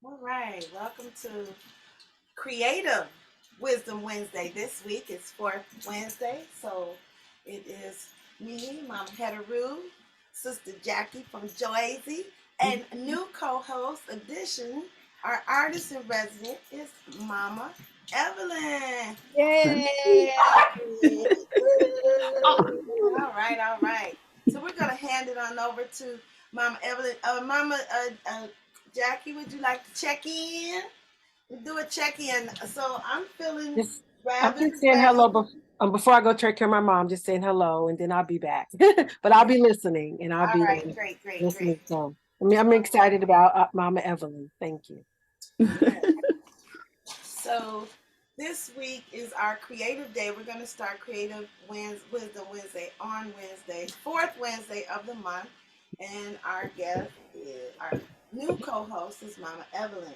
All right, welcome to Creative Wisdom Wednesday. This week is fourth Wednesday, so it is me, Mama Hetheru, Sister Jackie from Joyzy, and new co-host addition, our artist in resident is Mama Evelyn. Yay! All right. So we're gonna hand it on over to Mama Evelyn. Mama Jackie, would you like to check in? Do a check-in. So I'm feeling I'm rather just saying hello before I go take care of my mom, just saying hello, and then I'll be back. But I'll be listening, and I'll all be right. Great. listening. So I'm excited about Mama Evelyn. Thank you. So this week is our creative day. We're going to start Creative Wisdom Wednesday on Wednesday, fourth Wednesday of the month. And our guest is our new co-host is Mama Evelyn.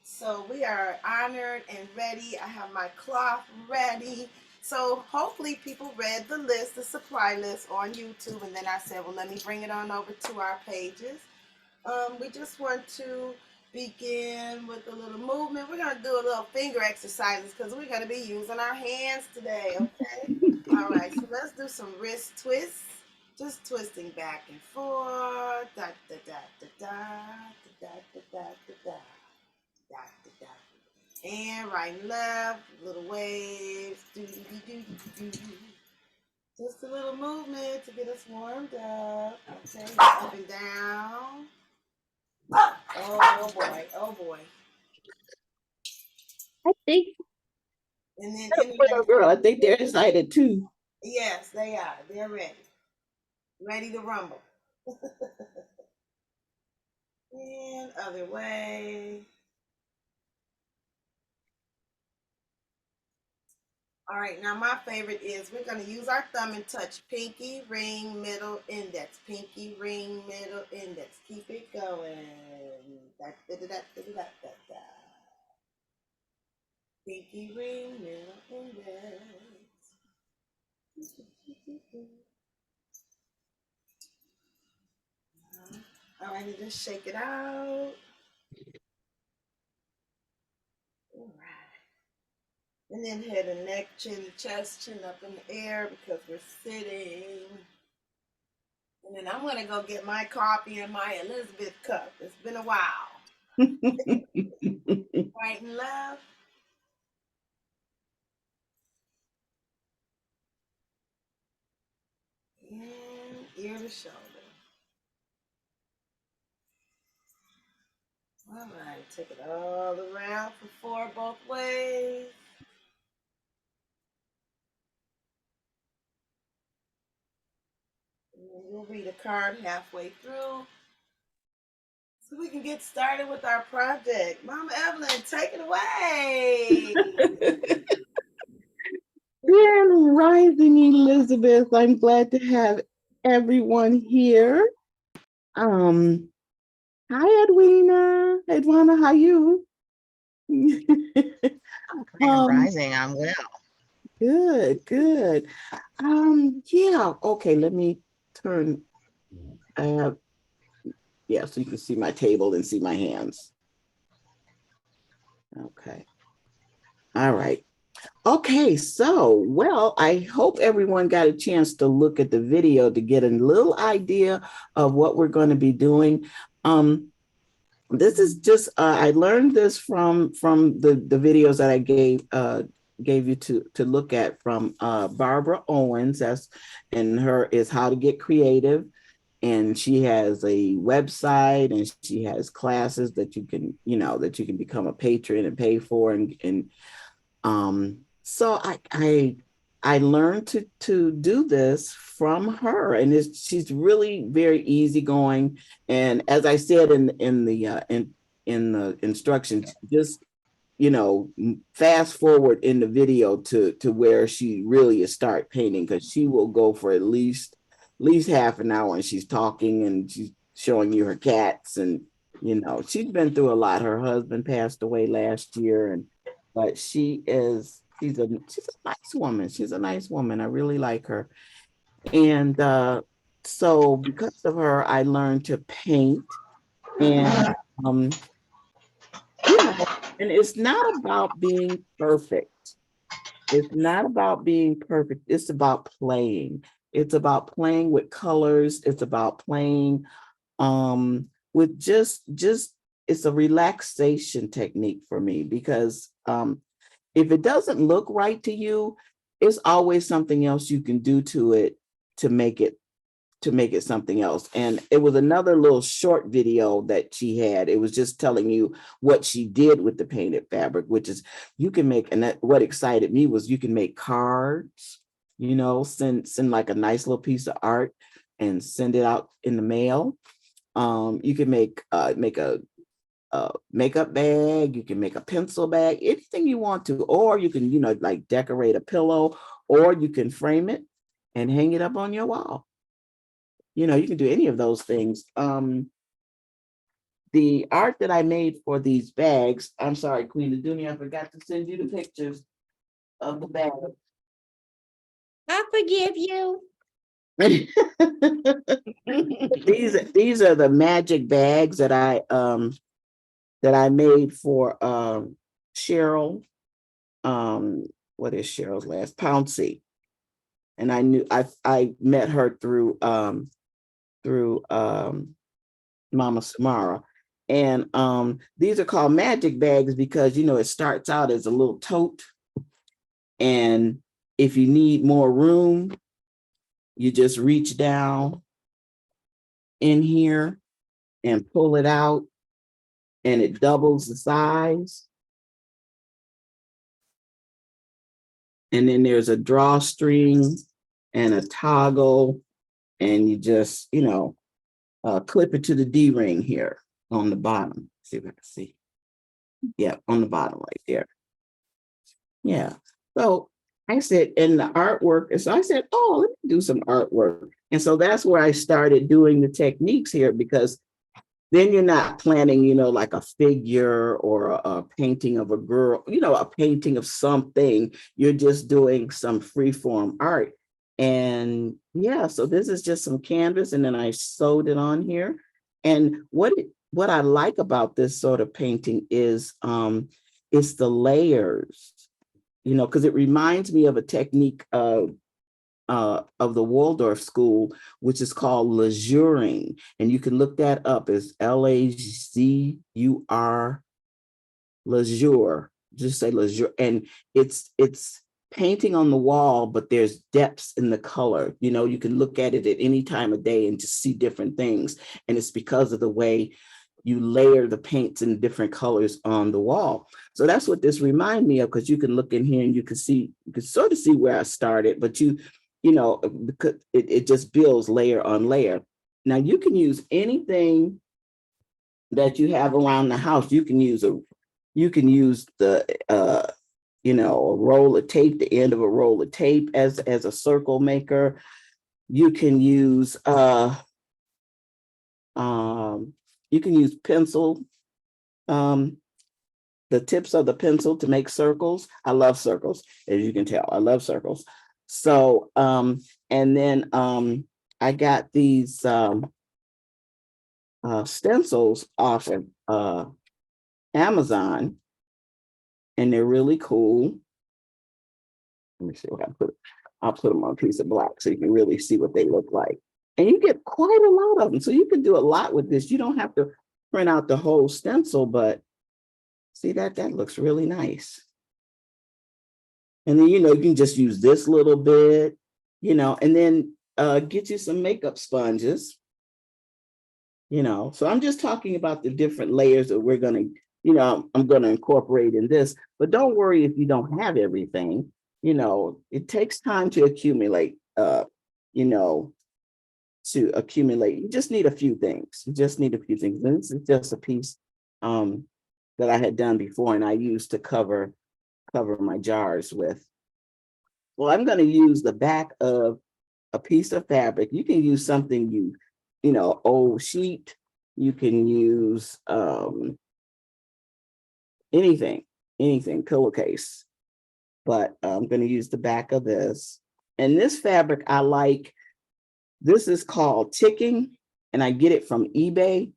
So we are honored and ready. I have my cloth ready. So hopefully people read the list, the supply list on YouTube. And then I said, well, let me bring it on over to our pages. We just want to begin with a little movement. We're going to do a little finger exercises because we're going to be using our hands today, okay? All right, so let's do some wrist twists. Just twisting back and forth. Da da da da da da da da da da da da da. And right and left, little waves. Do do do do do. Just a little movement to get us warmed up. Okay, up and down. Oh boy. I think, And then girl, I think they're excited too. yes, they are. They're ready. Ready to rumble. And other way. All right, now my favorite is we're going to use our thumb and touch pinky, ring, middle, index. Pinky, ring, middle, index. Keep it going. Da, da, da, da, da, da, da, da. Pinky, ring, middle, index. All right, and just shake it out. All right. And then head and neck, chin, chest, chin up in the air because we're sitting. And then I'm going to go get my coffee and my Elizabeth cup. It's been a while. Right and left. And ear to shoulder. All right, take it all around for four both ways. And then we'll read a card halfway through so we can get started with our project. Mama Evelyn, take it away. Grand Rising, Elizabeth. I'm glad to have everyone here. Hi, Edwina. Edwina, how you? Rising, I'm well. Good. Yeah. Okay. Let me turn. Yeah, so you can see my table and see my hands. Okay. All right. Okay, so, well, I hope everyone got a chance to look at the video to get a little idea of what we're going to be doing. This is just, I learned this from the videos that I gave you to look at from Barbara Owens, and her is How to Get Creative. And she has a website and she has classes that you can, that you can become a patron and pay for. So I learned to do this from her, and she's really very easygoing. And as I said in the instructions, just fast forward in the video to where she really is start painting, because she will go for at least half an hour, and she's talking and she's showing you her cats, and she's been through a lot. Her husband passed away last year, but she's a nice woman. She's a nice woman. I really like her. And so because of her, I learned to paint. And And it's not about being perfect. It's not about being perfect. It's about playing. It's about playing with colors. It's about playing with just it's a relaxation technique for me because if it doesn't look right to you, it's always something else you can do to it to make it something else. And it was another little short video that she had. It was just telling you what she did with the painted fabric, which is you can make, and that, what excited me was you can make cards, you know, send like a nice little piece of art and send it out in the mail. You can make a makeup bag, you can make a pencil bag, anything you want to, or you can, you know, like decorate a pillow, or you can frame it and hang it up on your wall. You know, you can do any of those things. The art that I made for these bags, I'm sorry, Queen Adunia, I forgot to send you the pictures of the bag. I forgive you. These are the magic bags that I made for Cheryl. What is Cheryl's last? Pouncy. And I met her through Mama Samara. And these are called magic bags because, you know, it starts out as a little tote. And if you need more room, you just reach down in here and pull it out, and it doubles the size. And then there's a drawstring and a toggle, and you just, you know, clip it to the D-ring here on the bottom. See if I can see. Yeah, on the bottom right there. Yeah. So I said, and the artwork, and so I said, oh, let me do some artwork. And so that's where I started doing the techniques here, because then you're not planning, you know, like a figure or a painting of a girl, you know, a painting of something. You're just doing some freeform art. And yeah, so this is just some canvas, and then I sewed it on here. And what I like about this sort of painting is it's the layers, you know, because it reminds me of a technique of the Waldorf school, which is called lazuring. And you can look that up as LAZUR, lazure, just say lazure. And it's painting on the wall, but there's depths in the color. You know, you can look at it at any time of day and just see different things. And it's because of the way you layer the paints in different colors on the wall. So that's what this reminds me of, because you can look in here and you can sort of see where I started, but you know, because it just builds layer on layer. Now you can use anything that you have around the house. You can use the you know, a roll of tape, the end of a roll of tape as a circle maker. You can use pencil, the tips of the pencil to make circles. I love circles, as you can tell. I love circles. So and then I got these stencils off of Amazon, and they're really cool. Let me see what I'll put them on a piece of black so you can really see what they look like. And you get quite a lot of them. So you can do a lot with this. You don't have to print out the whole stencil, but see that looks really nice. And then, you know, you can just use this little bit, you know, and then get you some makeup sponges, you know. So I'm just talking about the different layers that we're going to, you know, I'm going to incorporate in this. But don't worry if you don't have everything. You know, it takes time to accumulate, you know, You just need a few things. You just need a few things. And this is just a piece that I had done before, and I used to cover my jars with. Well, I'm going to use the back of a piece of fabric. You can use something you know, old sheet. You can use anything, pillowcase. But I'm going to use the back of this. And this fabric I like. This is called ticking, and I get it from eBay.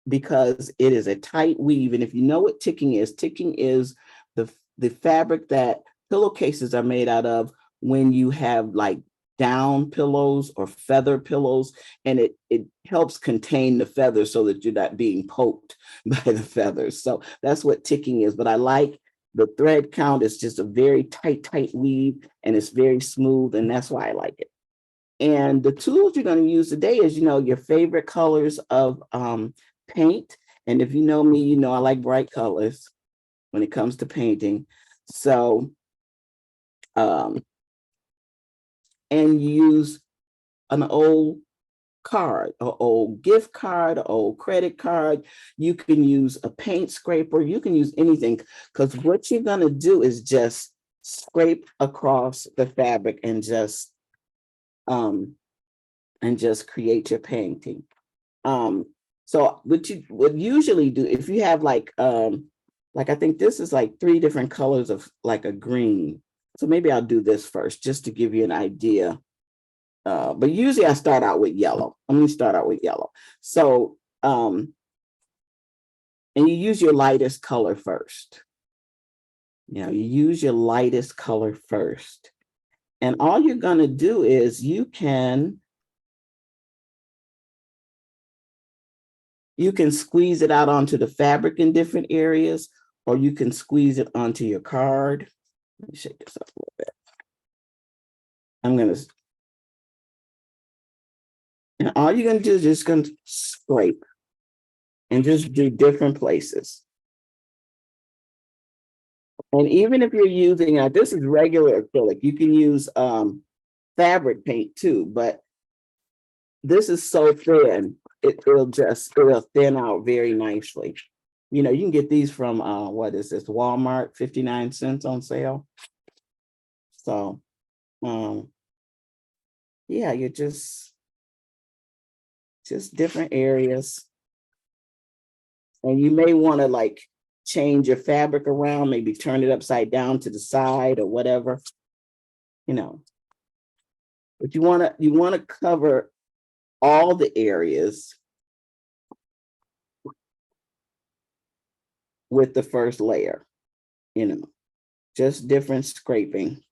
because it is a tight weave. And if you know what ticking is the fabric that pillowcases are made out of when you have like down pillows or feather pillows, and it helps contain the feathers so that you're not being poked by the feathers. So that's what ticking is. But I like the thread count. Is just a very tight weave, and it's very smooth, and that's why I like it. And the tools you're going to use today is, your favorite colors of paint. And if you know me, I like bright colors when it comes to painting. So, and use an old card, an old gift card, an old credit card. You can use a paint scraper. You can use anything, because what you're going to do is just scrape across the fabric and just create your painting. So what you would usually do, if you have like I think this is like 3 different colors of like a green. So maybe I'll do this first just to give you an idea. But usually I start out with yellow. I'm going to start out with yellow. So, and you use your lightest color first. You use your lightest color first. And all you're going to do is you can squeeze it out onto the fabric in different areas, or you can squeeze it onto your card. Let me shake this up a little bit. And all you're going to do is just going to scrape and just do different places. And even if you're using, this is regular acrylic, you can use fabric paint too, but this is so thin, it'll thin out very nicely. You can get these from, what is this, Walmart, 59 cents on sale. So, yeah, you're just different areas. And you may want to like change your fabric around, maybe turn it upside down to the side or whatever, but you want to cover all the areas with the first layer, just different scraping,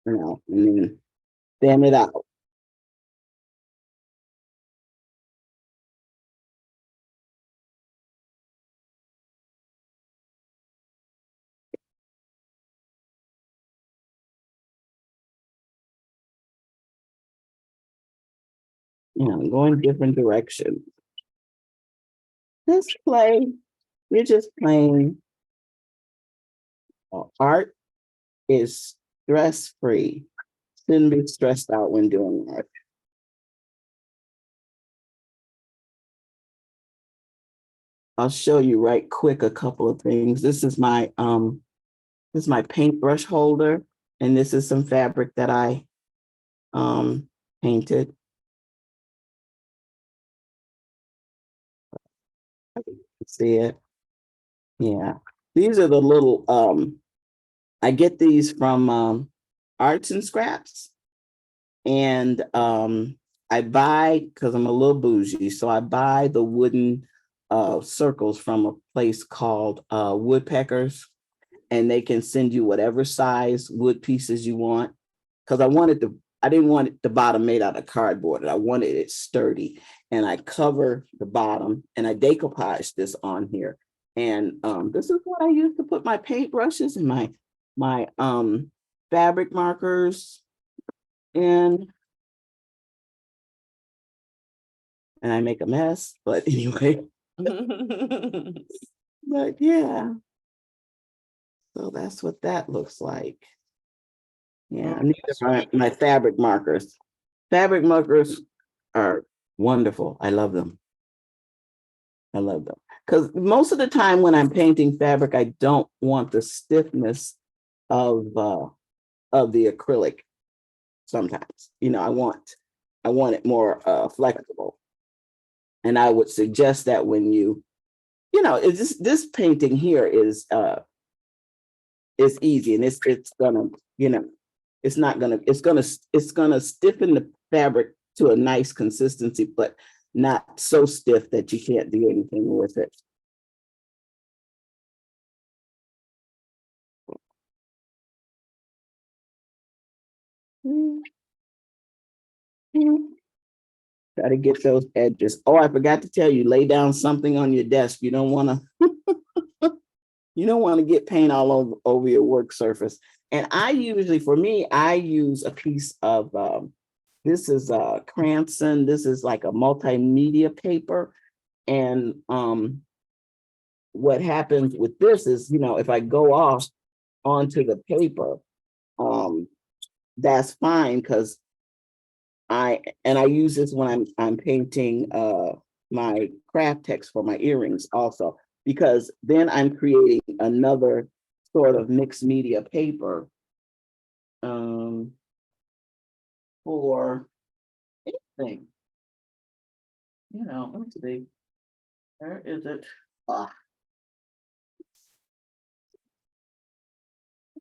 and then thin it out. Going different directions. Just play. We're just playing. Art is stress-free. Shouldn't be stressed out when doing art. I'll show you right quick a couple of things. This is my paintbrush holder, and this is some fabric that I painted. See it? Yeah. These are the little, I get these from Arts and Scraps. And I buy, because I'm a little bougie, so I buy the wooden circles from a place called Woodpeckers, and they can send you whatever size wood pieces you want. Because I didn't want it, the bottom made out of cardboard. I wanted it sturdy, and I cover the bottom, and I decoupage this on here. And this is what I use to put my paintbrushes and my fabric markers in. And I make a mess, but anyway. But yeah. So that's what that looks like. Yeah, and these are my fabric markers. Fabric markers are wonderful. I love them. I love them. Because most of the time when I'm painting fabric, I don't want the stiffness of the acrylic sometimes. I want it more flexible. And I would suggest that when it's this painting here is easy, and it's gonna stiffen the fabric to a nice consistency, but not so stiff that you can't do anything with it. Try to get those edges. Oh, I forgot to tell you, lay down something on your desk. You don't want to you don't want to get paint all over your work surface. And I usually, for me, I use a piece of this is Cranston. This is like a multimedia paper. And what happens with this is, if I go off onto the paper, that's fine, because I use this when I'm painting my craft text for my earrings also, because then I'm creating another sort of mixed media paper for anything. Let's see. Where is it? Here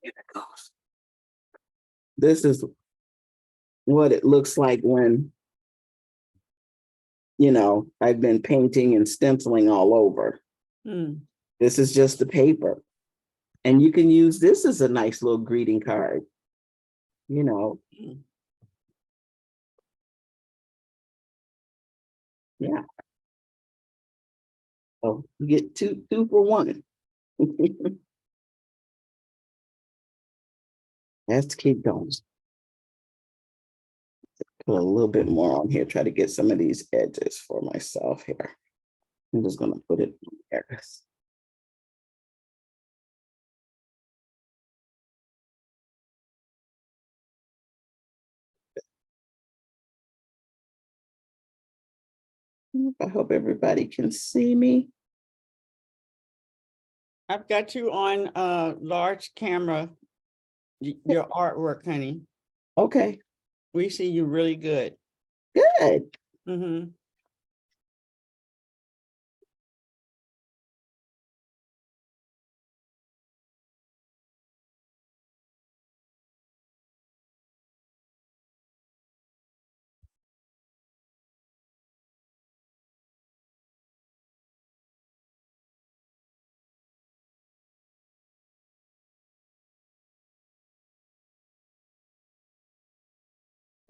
it goes. This is what it looks like when, I've been painting and stenciling all over. This is just the paper. And you can use this as a nice little greeting card. Yeah. Oh, you get two for one. Let's keep going. Put a little bit more on here, try to get some of these edges for myself here. I'm just gonna put it there. I hope everybody can see me. I've got you on a large camera, your artwork, honey. Okay, We see you really good. good. Mm-hmm.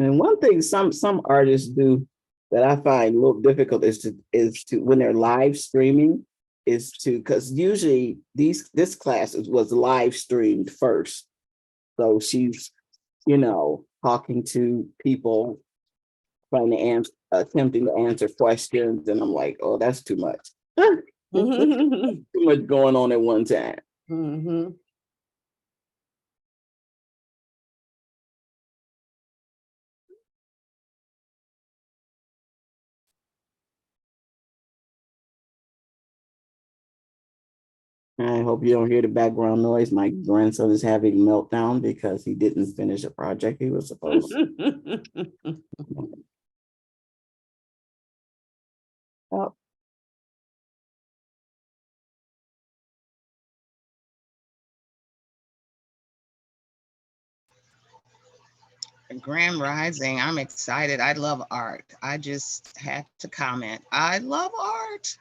And one thing some artists do that I find a little difficult is to when they're live streaming, is to, because usually this class was live streamed first. So she's, talking to people, trying to answer, attempting to answer questions, and I'm like, oh, that's too much. Too much going on at one time. Mm-hmm. I hope you don't hear the background noise. My grandson is having a meltdown because he didn't finish a project he was supposed to. Oh, Grand Rising. I'm excited. I love art. I just have to comment. I love art.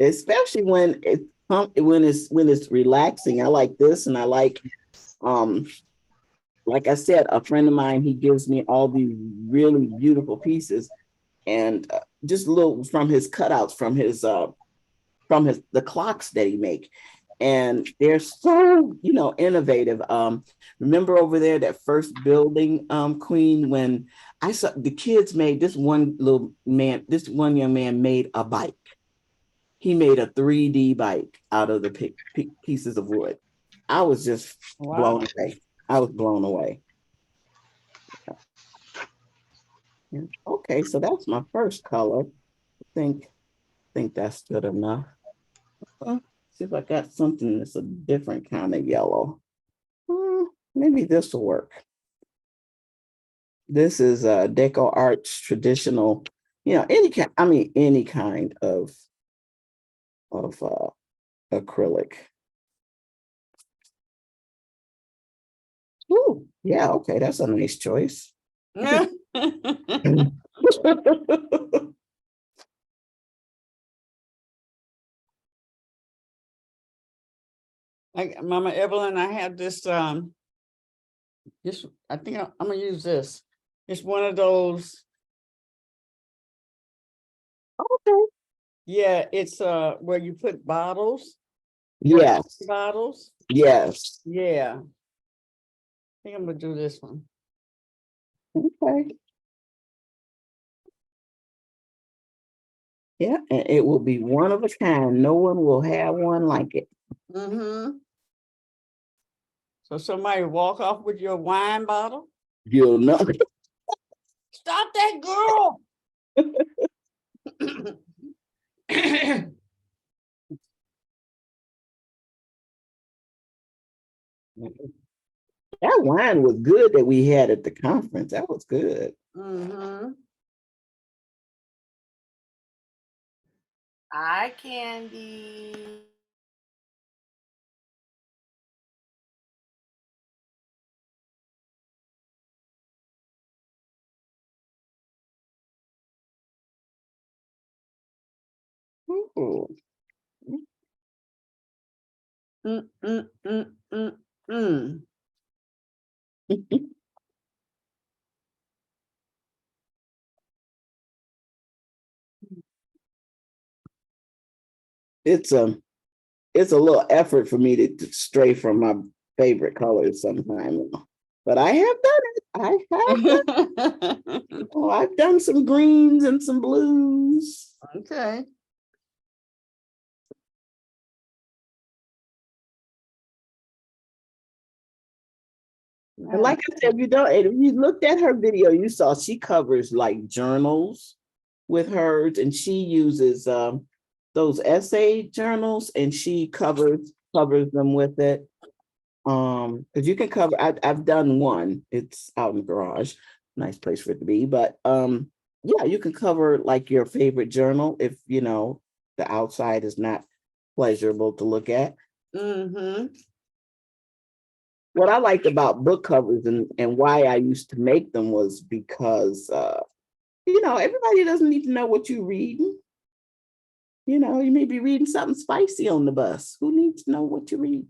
especially when it's relaxing. I like this, and I like I said, a friend of mine, he gives me all these really beautiful pieces, and just a little from his cutouts from his the clocks that he make, and they're so innovative. Remember over there that first building, Queen, when I saw the kids made this one young man made a bike. He made a 3D bike out of the pieces of wood. I was just blown away. I was blown away. Okay, so that's my first color. Think that's good enough. See if I got something that's a different kind of yellow. Maybe this will work. This is Deco Arts traditional, any kind of acrylic. Ooh, yeah, okay, that's a nice choice. Like Mama Evelyn, I have this I think I'm gonna use this. It's one of those, Okay. yeah, it's where you put bottles, Yes, bottles. yes. Yeah. I think I'm gonna do this one. Okay. Yeah, and it will be one of a kind. No one will have one like it. Mm-hmm. So somebody walk off with your wine bottle. You'll know. Stop that girl. That wine was good that we had at the conference. That was good. Mm-hmm. Eye candy. Ooh. Mm, mm, mm, mm, mm. It's a little effort for me to stray from my favorite colors sometimes. But I have done it. I have oh, I've done some greens and some blues. Okay. And like I said, if you looked at her video, you saw she covers like journals with hers, and she uses those essay journals, and she covers them with it. Because you can cover. I've done one. It's out in the garage, nice place for it to be. But yeah, you can cover like your favorite journal if you know the outside is not pleasurable to look at. Mm-hmm. What I liked about book covers and why I used to make them was because you know, everybody doesn't need to know what you're reading. You know, you may be reading something spicy on the bus. Who needs to know what you read?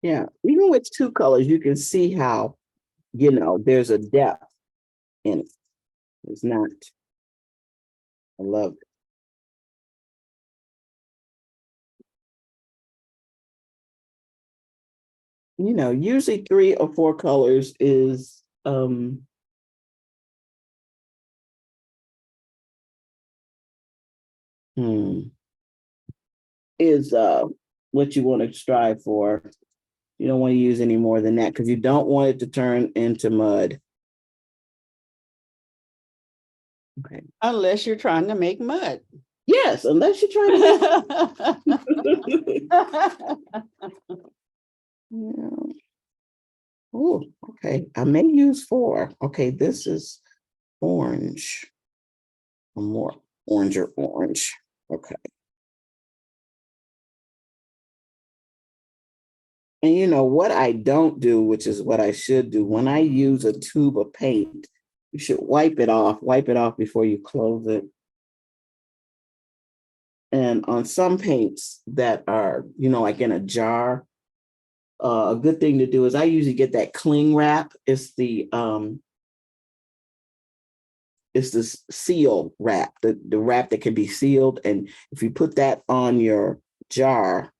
Yeah, even with two colors, you can see how, you know, there's a depth in it. It's not, I love it. You know, usually 3 or 4 colors is hmm, is what you want to strive for. You don't want to use any more than that because you don't want it to turn into mud. Okay. Unless you're trying to make mud. Yes, unless you're trying to yeah. Oh, okay. I may use 4. Okay, this is orange. More orange or orange. Okay. And you know what I don't do, which is what I should do, when I use a tube of paint, you should wipe it off before you close it. And on some paints that are, you know, like in a jar, a good thing to do is I usually get that cling wrap. It's the seal wrap, the wrap that can be sealed. And if you put that on your jar,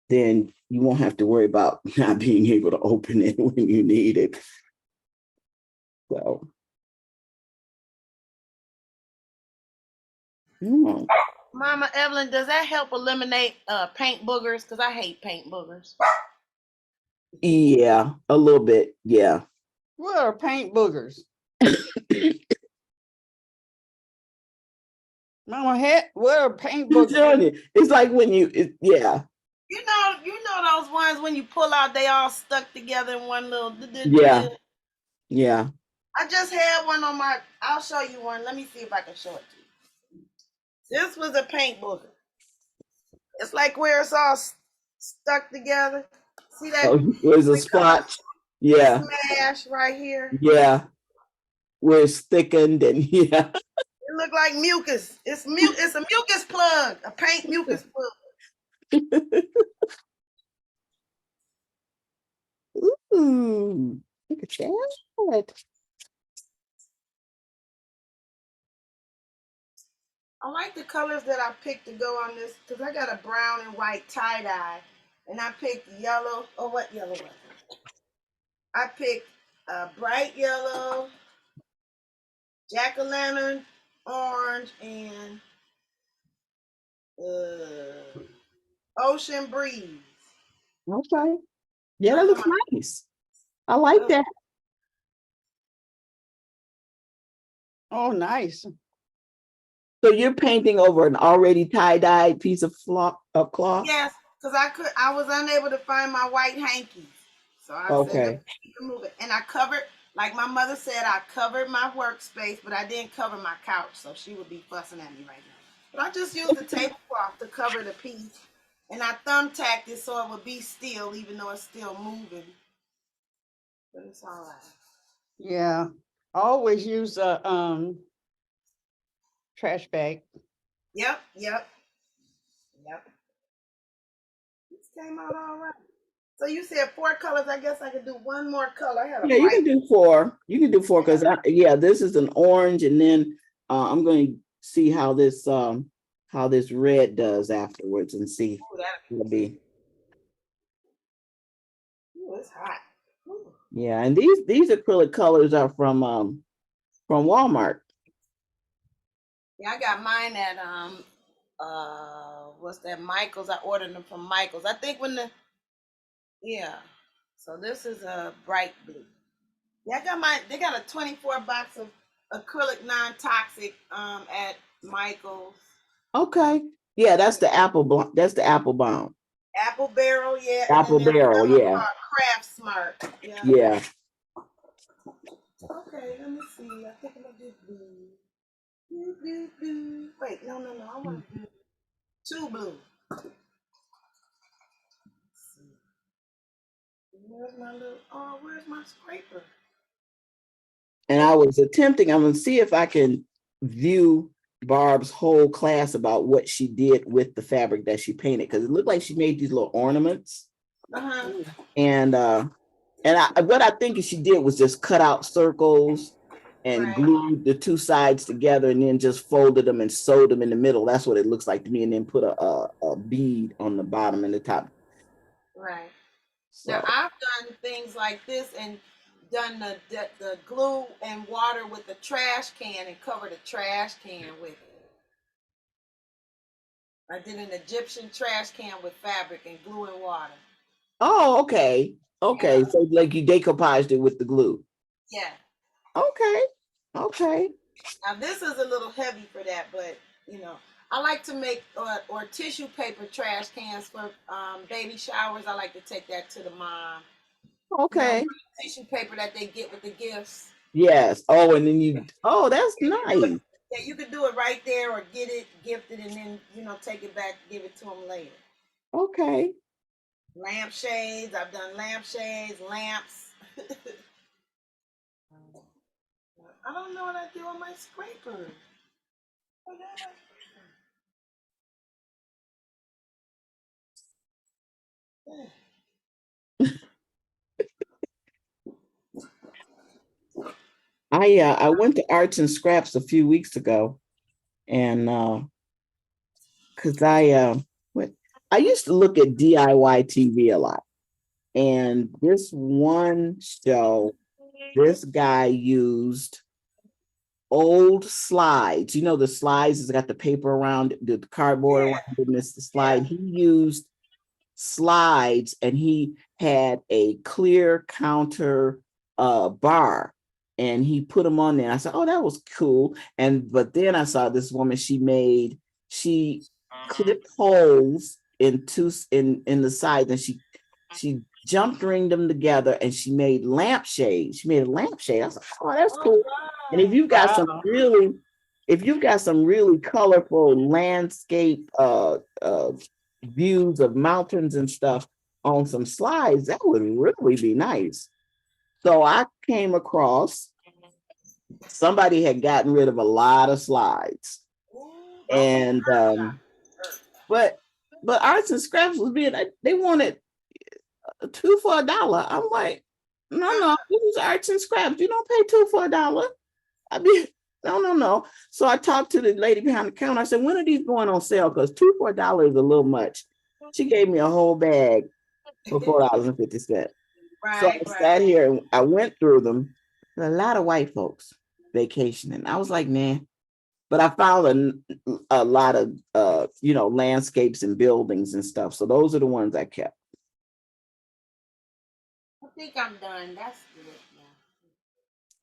then you won't have to worry about not being able to open it when you need it. So Mm. Mama Evelyn, does that help eliminate paint boogers? Because I hate paint boogers. Yeah, a little bit. Yeah. What are paint boogers? Mama head, what are paint I'm boogers? telling you, it's like when yeah, You know those ones when you pull out, they all stuck together in one little. yeah, yeah. I just had one on my. I'll show you one. Let me see if I can show it to you. This was a paint booger. It's like where it's all stuck together. See that? Oh, there's a We call it spot. Yeah, smash right here. yeah. Where it's thickened and yeah. It look like mucus. It's a mucus plug. A paint mucus plug. Ooh, look at that. I like the colors that I picked to go on this because I got a brown and white tie dye, and I picked yellow. Oh, what yellow was it? I picked bright yellow, jack-o'-lantern, orange, and ocean breeze. Okay. Yeah, that looks nice. I like that. Oh, nice. So you're painting over an already tie-dyed piece of cloth? Yes, because I was unable to find my white hanky. So I Okay. said to move it. And I covered, like my mother said, I covered my workspace, but I didn't cover my couch. So she would be fussing at me right now. But I just used the tablecloth to cover the piece. And I thumbtacked it so it would be still, even though it's still moving. But it's all right. Yeah. I always use a trash bag. Yep. This came out all right. So you said 4 colors. I guess I could do one more color. I had a Yeah, you can white. do 4. You can do 4 because yeah, this is an orange, and then I'm going to see how this red does afterwards and see Ooh, will be. it's hot. Ooh. Yeah, and these acrylic colors are from Walmart. Yeah, I got mine at what's that, Michael's. I ordered them from Michael's. I think so this is a bright blue. Yeah, I got mine. They got a 24 box of acrylic non-toxic at Michael's. Okay. Yeah, that's the apple bomb. Apple Barrel, yeah. Apple And then Barrel, another one yeah. called Craft Smart. Yeah. Yeah. Okay, let me see. I think I'm gonna do blue. Wait, no. I want to do 2 blue. Where's my scraper? And I'm going to see if I can view Barb's whole class about what she did with the fabric that she painted, because it looked like she made these little ornaments. Uh-huh. And what I think she did was just cut out circles and glued the 2 sides together and then just folded them and sewed them in the middle. That's what it looks like to me. And then put a bead on the bottom and the top. Right. So. Now I've done things like this and done the glue and water with the trash can and covered a trash can with it. I did an Egyptian trash can with fabric and glue and water. Oh, okay. Okay. Yeah. So like you decoupaged it with the glue. Yeah. Okay. Now this is a little heavy for that, but I like to make or tissue paper trash cans for baby showers. I like to take that to the mom. Okay. Tissue paper that they get with the gifts. Yes. Oh, and then that's nice. Yeah, you could do it right there or get it gifted and then, take it back, give it to them later. Okay. Lampshades. I've done lampshades, lamps. I don't know what I do on my scraper. I went to Arts and Scraps a few weeks ago, and because I used to look at DIY TV a lot, and this one show, this guy used old slides. You know, the slides has got the paper around it, the cardboard Yeah. around it, and it's the slide. He used slides and he had a clear counter bar and he put them on there. I said, oh, that was cool. But then I saw this woman, she clipped holes in the sides, and she jump ringed them together, and she made lampshades. She made a lampshade. I was like, oh, that's cool. And if you've got Wow. if you've got some really colorful landscape views of mountains and stuff on some slides, that would really be nice. So I came across somebody had gotten rid of a lot of slides, and but Arts and Scraps was being, they wanted 2 for $1. I'm like, no, this is Arts and Scraps. You don't pay 2 for $1. I mean, no. So I talked to the lady behind the counter. I said, when are these going on sale? Because 2 for $1 is a little much. She gave me a whole bag for $4.50. So I sat here and I went through them. A lot of white folks vacationing. I was like, man. But I found a lot of landscapes and buildings and stuff. So those are the ones I kept. I think I'm done. That's good.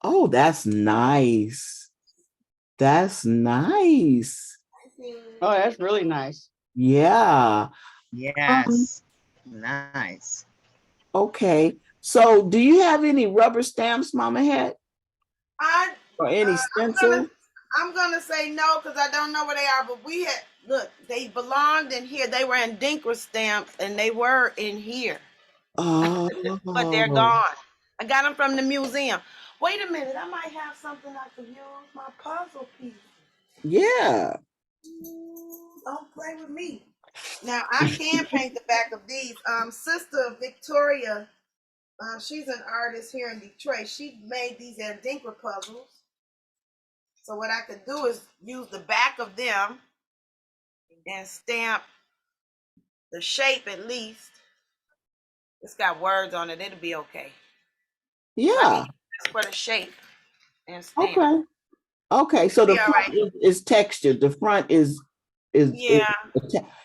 Oh, that's nice. That's nice. Oh, that's really nice. Yeah. Yes. Nice. Okay. So do you have any rubber stamps, Mama had? Or any I'm stencil? gonna say no because I don't know where they are, but we had, look, they belonged in here. They were in Dinkra stamps and they were in here. Oh. But they're gone. I got them from the museum. Wait a minute, I might have something I could use. My puzzle piece. Yeah. Don't play with me. Now I can paint the back of these. Sister Victoria, she's an artist here in Detroit. She made these Dinkra puzzles. So what I could do is use the back of them and stamp the shape at least. It's got words on it. It'll be okay. Yeah. For the shape and stamp. Okay. Okay. So the Yeah, front right. is textured. The front is Yeah.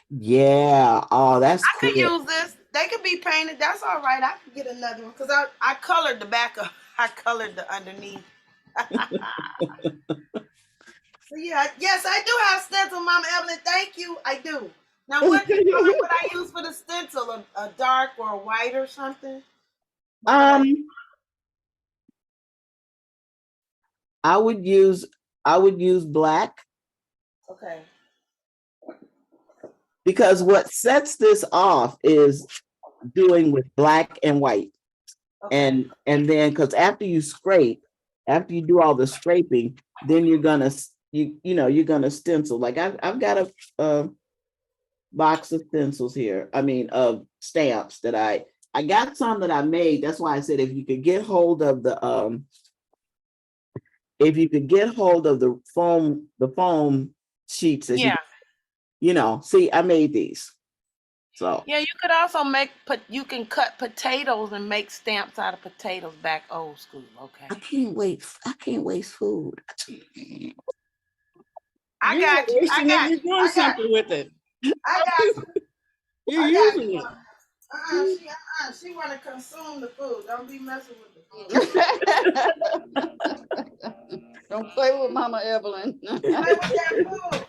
yeah. Oh, that's I cool. could use this. They could be painted. That's all right. I could get another one because I colored the back of. I colored the underneath. So yeah, yes, I do have stencil, Mama Evelyn. Thank you. I do. Now, what color would I use for the stencil? A dark or a white or something? I would use black. Okay. Because what sets this off is doing with black and white. Okay. And then because after you do all the scraping, then you're gonna stencil. Like I've got a box of stencils here. I mean of stamps that I got some that I made. That's why I said if you could get hold of the foam sheets, see, I made these. So yeah, you could also you can cut potatoes and make stamps out of potatoes back old school. Okay. I can't waste food. I got you. You're doing something with it. I got you. You're using it. She want to consume the food. Don't be messing with the food. Don't play with Mama Evelyn. Play with that food.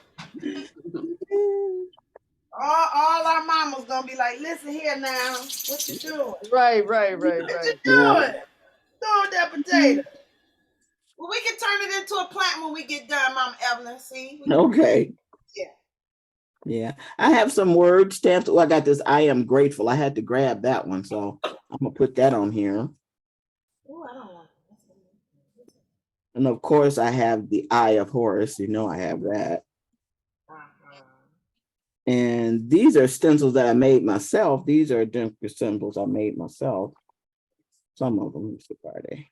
All our mamas gonna be like, listen here now, what you doing? Right. What you doing? Doing that potato. Well, we can turn it into a plant when we get done, Mama Evelyn. See? Okay. Yeah. Yeah. I have some word stamps. Oh, I got this. I am grateful. I had to grab that one, so I'm gonna put that on here. Oh, I don't want it. And of course, I have the Eye of Horus. You know, I have that. And these are stencils that I made myself. These are Dinkra symbols I made myself. Some of them, are they?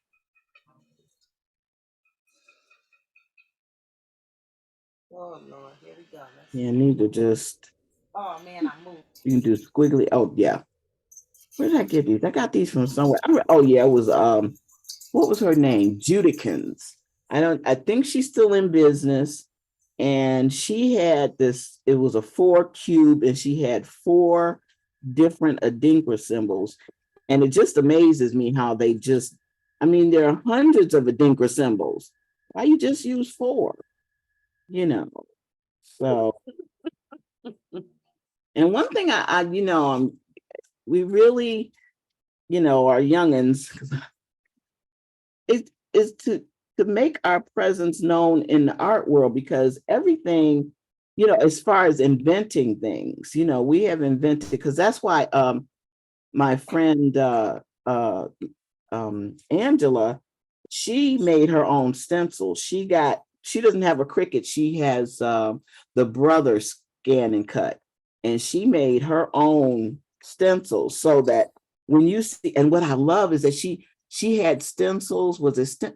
Oh Lord, here we go. Yeah, need to just. Oh man, I moved. You can do squiggly. Oh yeah. Where did I get these? I got these from somewhere. Oh yeah, it was what was her name? Judikins. I think she's still in business. And she had this, it was a 4 cube, and she had 4 different Adinkra symbols. And it just amazes me how they just, I mean, there are hundreds of Adinkra symbols. Why you just use 4? You know. So, and one thing we really, our youngins, is to make our presence known in the art world, because everything, as far as inventing things, we have invented, because that's why my friend Angela, she made her own stencil. She doesn't have a Cricut. She has the Brother Scan and Cut, and she made her own stencils, so that when you see, and what I love is that she had stencils,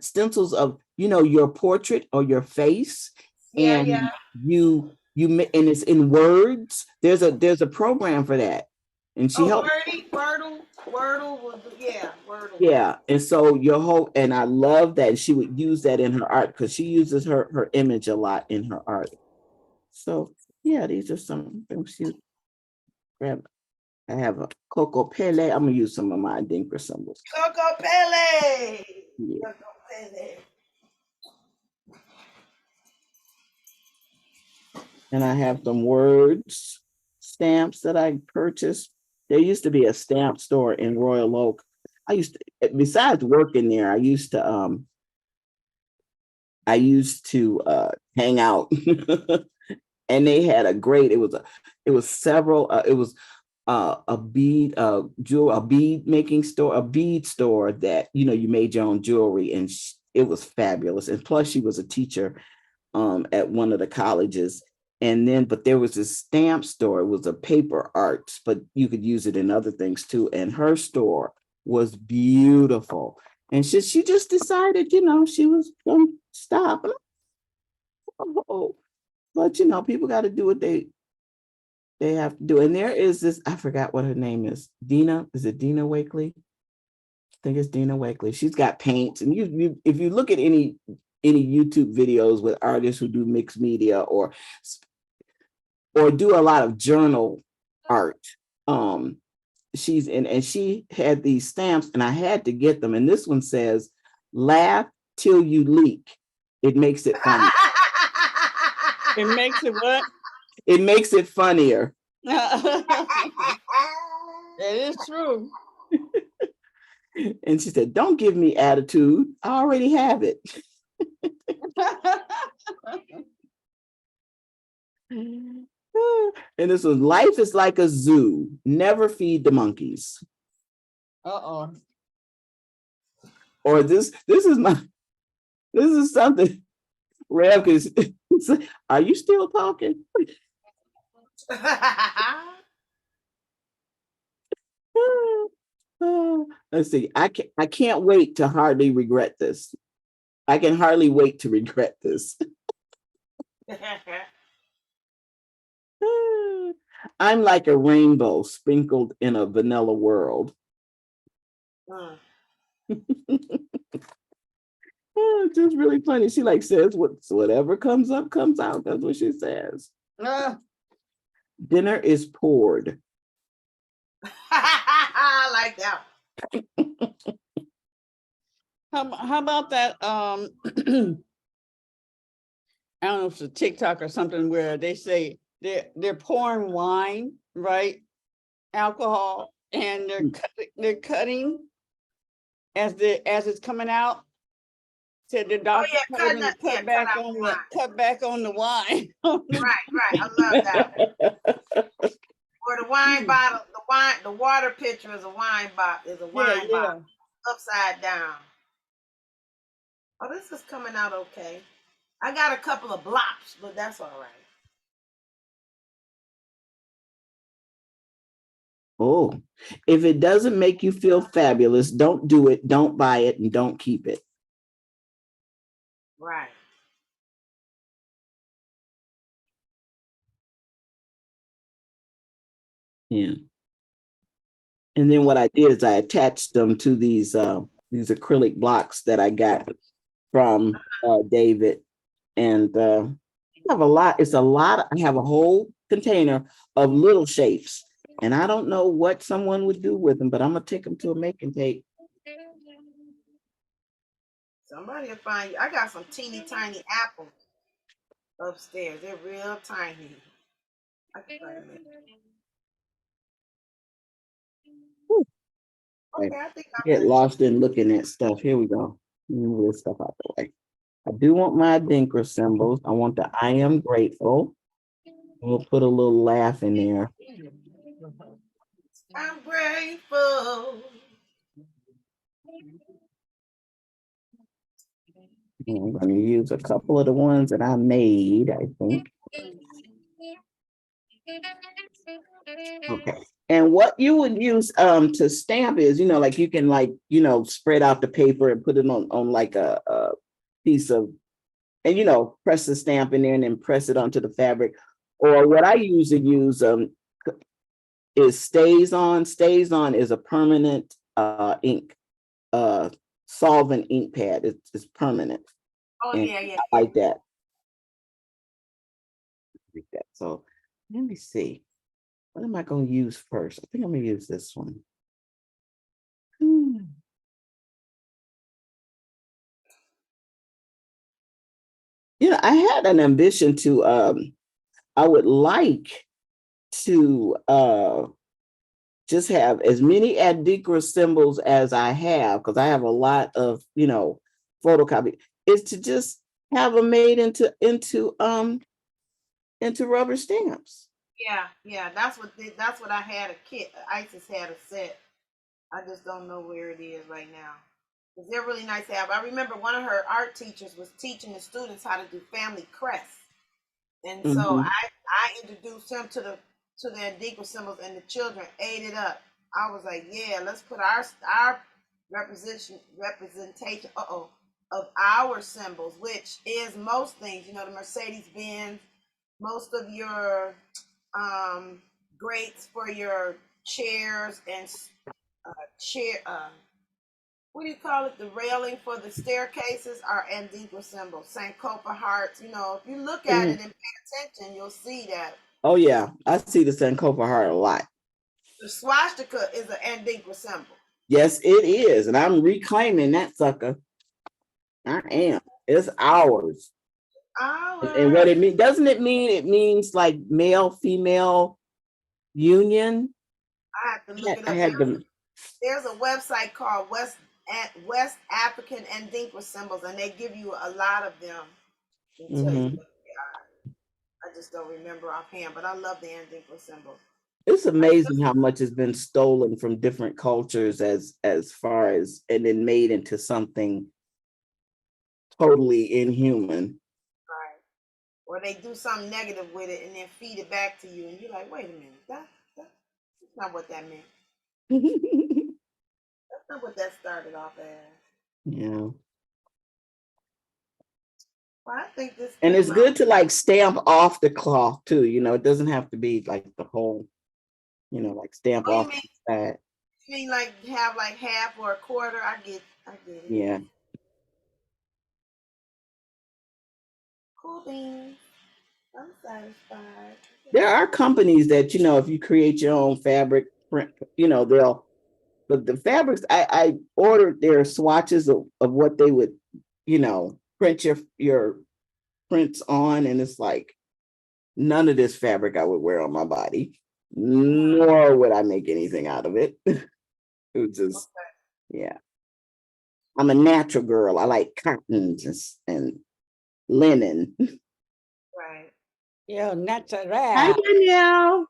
stencils of, your portrait or your face. Yeah, And yeah. and it's in words. There's a program for that. And she helped. Wordle was, yeah, Wordle. Yeah. And so and I love that. And she would use that in her art, because she uses her image a lot in her art. So yeah, these are some things she grab. I have a Coco Pele. I'm gonna use some of my Adinkra symbols. Coco Pele. Yeah. Coco Pele. And I have some words stamps that I purchased. There used to be a stamp store in Royal Oak. Besides working there, I used to hang out. And they had a bead making store, a bead store that, you made your own jewelry, and it was fabulous. And plus she was a teacher at one of the colleges. But there was this stamp store. It was a paper arts, but you could use it in other things too. And her store was beautiful. And she just decided, she was going to stop. Oh, but people got to do what they have to do. And there is this, I forgot what her name is. Dina, is it Dina Wakely? I think it's Dina Wakely. She's got paints. And if you look at any YouTube videos with artists who do mixed media or do a lot of journal art, she's in, and she had these stamps, and I had to get them. And this one says, "Laugh till you leak. It makes it funny." It makes it what? It makes it funnier. That is true. And she said, "Don't give me attitude. I already have it." And this was, "Life is like a zoo. Never feed the monkeys." Uh-oh. Or this is something, Rev, because are you still talking? Let's see. I can't wait to hardly regret this. I can hardly wait to regret this. I'm like a rainbow sprinkled in a vanilla world. Just really funny. She says whatever comes up comes out. That's what she says. Dinner is poured. I like that. How about that? I don't know if it's a TikTok or something where they say they're pouring wine, right? Alcohol, and they're cutting as it's coming out. Said the doctor told them to cut back on the wine. Right. I love that. Or the wine bottle, the water pitcher is a wine bottle, bottle upside down. Oh, this is coming out okay. I got a couple of blops, but that's all right. Oh, if it doesn't make you feel fabulous, don't do it, don't buy it, and don't keep it. Right. Yeah. And then what I did is I attached them to these acrylic blocks that I got from David. And I have a lot. It's a lot. I have a whole container of little shapes. And I don't know what someone would do with them, but I'm going to take them to a make and take. Somebody will find you. I got some teeny tiny apples upstairs. They're real tiny. I can find them. Okay, I think I'm Get ready. lost in looking at stuff. Here we go. Move this stuff out the way. I do want my Adinkra symbols. I want the I am grateful. We'll put a little laugh in there. I'm grateful. And I'm going to use a couple of the ones that I made, I think. Okay. And what you would use to stamp is, like you can spread out the paper and put it on like a piece of, and press the stamp in there and then press it onto the fabric. Or what I usually use is Stays On. Stays On is a permanent ink solvent ink pad. It's permanent. Oh, And yeah. I like that. So let me see. What am I going to use first? I think I'm going to use this one. I had an ambition to, I would like to just have as many Adinkra symbols as I have, because I have a lot of, photocopy, is to just have them made into rubber stamps. Yeah. That's what I had a kit. Isis had a set. I just don't know where it is right now. Because they're really nice to have. I remember one of her art teachers was teaching the students how to do family crests. And so Mhm. I introduced him to the Adinkra symbols, and the children ate it up. I was like, yeah, let's put our representation of our symbols, which is most things, the Mercedes-Benz, most of your grates for your chairs and chair what do you call it? The railing for the staircases are Adinkra symbols, Sankofa hearts. If you look at it and pay attention, you'll see that. Oh yeah, I see the Sankofa heart a lot. The swastika is an Adinkra symbol. Yes, it is, and I'm reclaiming that sucker. I am. It's ours. And what it means, doesn't it mean it means like male female union? I have to look it up. There's a website called West African Adinkra symbols, and they give you a lot of them. And tell you what they are. I just don't remember offhand, but I love the Adinkra symbols. It's amazing how much has been stolen from different cultures as far as, and then made into something totally inhuman. Right. Or they do something negative with it and then feed it back to you, and you're like, wait a minute, that's not what that meant. That's not what that started off as. Yeah. Well, I think this. And it's good to like stamp off the cloth too. It doesn't have to be like the whole, like stamp off the side. You mean like have like half or a quarter? I get it. Yeah. Cool beans. I'm satisfied. There are companies that, if you create your own fabric print, but the fabrics, I ordered their swatches of what they would, print your prints on, and it's like, none of this fabric I would wear on my body, nor would I make anything out of it. It was just, yeah. I'm a natural girl. I like cottons and linen. Right. Yeah, natural. Hi, Danielle.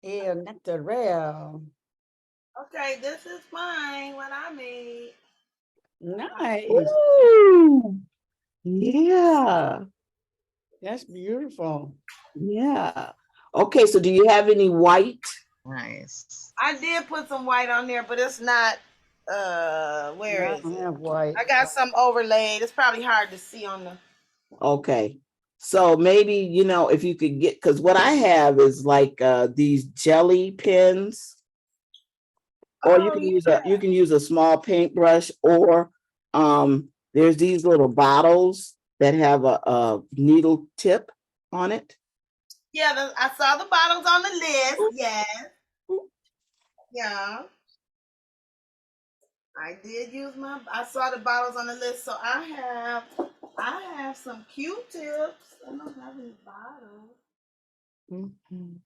Yeah, natural. Okay, this is mine. What I made. Nice. Ooh, yeah. That's beautiful. Yeah. Okay, so do you have any white? Nice. I did put some white on there, but it's not. Where is it? Have white. I got some overlaid. It's probably hard to see on the. Okay. So maybe, if you could get, because what I have is like these jelly pens, or you can use a small paintbrush, or There's these little bottles that have a needle tip on it. Yeah, I saw the bottles on the list. Yes. Yeah. I did use I saw the bottles on the list. So I have some Q-tips. I don't have any bottles. Mhm.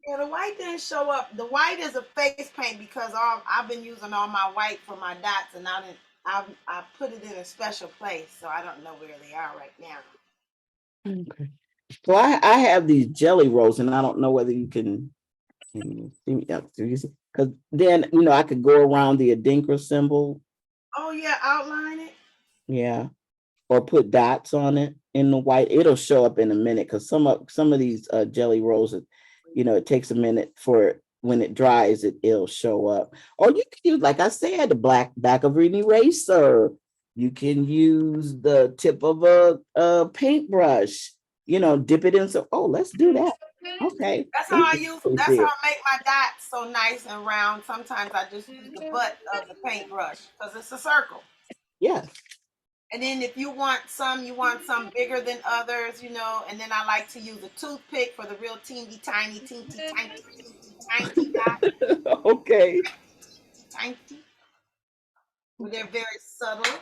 Yeah, the white didn't show up. The white is a face paint because I've been using all my white for my dots, and I put it in a special place, so I don't know where they are right now. Okay. So I have these jelly rolls, and I don't know whether you can you see me because then I could go around the Adinkra symbol, Oh yeah, outline it. yeah, or put dots on it in the white. It'll show up in a minute because some of these jelly rolls, it takes a minute for when it dries, it'll show up. Or you can use, like I said, the black back of an eraser. You can use the tip of a paintbrush. Dip it in. So, let's do that. Okay. That's how You I can use. really That's see how it. I make my dots so nice and round. Sometimes I just use the butt of the paintbrush because it's a circle. Yes. And then if you want some bigger than others, and then I like to use a toothpick for the real teeny tiny, tiny dot. Okay. Tiny. But they're very subtle.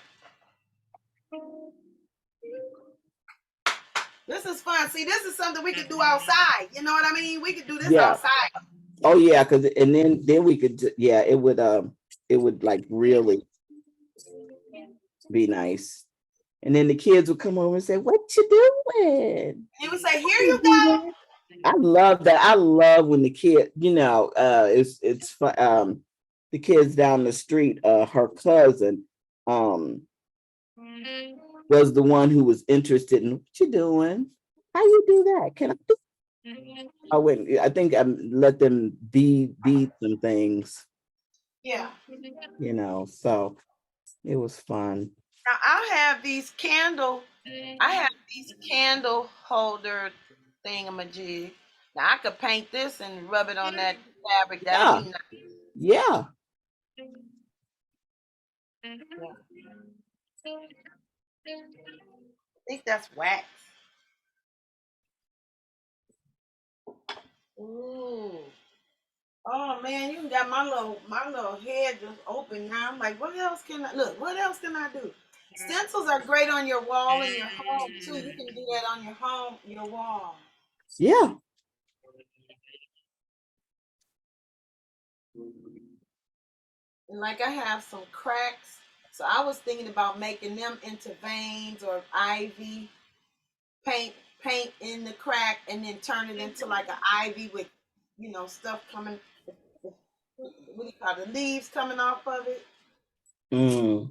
This is fun. See, this is something we could do outside. You know what I mean? We could do this Yeah. outside. Oh yeah, and then we could it would like really be nice. And then the kids would come over and say, "What you doing?" You would say, "Here you go." I love that. I love when the kid, it's fun. The kids down the street, her cousin, um, was the one who was interested in what you doing. How you do that? Can I do? I went. I think I let them be some things. Yeah. So it was fun. Now I have these candle holder thingamajig. Now I could paint this and rub it on that fabric. That'll Yeah, be nice. yeah. Yeah. I think that's wax. Ooh. Oh man, you got my little head just open now. I'm like, what else can I look? What else can I do? Stencils are great on your wall in your home too. You can do that on your wall. Yeah. And like I have some cracks, so I was thinking about making them into veins or ivy. Paint in the crack and then turn it into like an ivy with, stuff coming. What do you call it? The leaves coming off of it. Mm.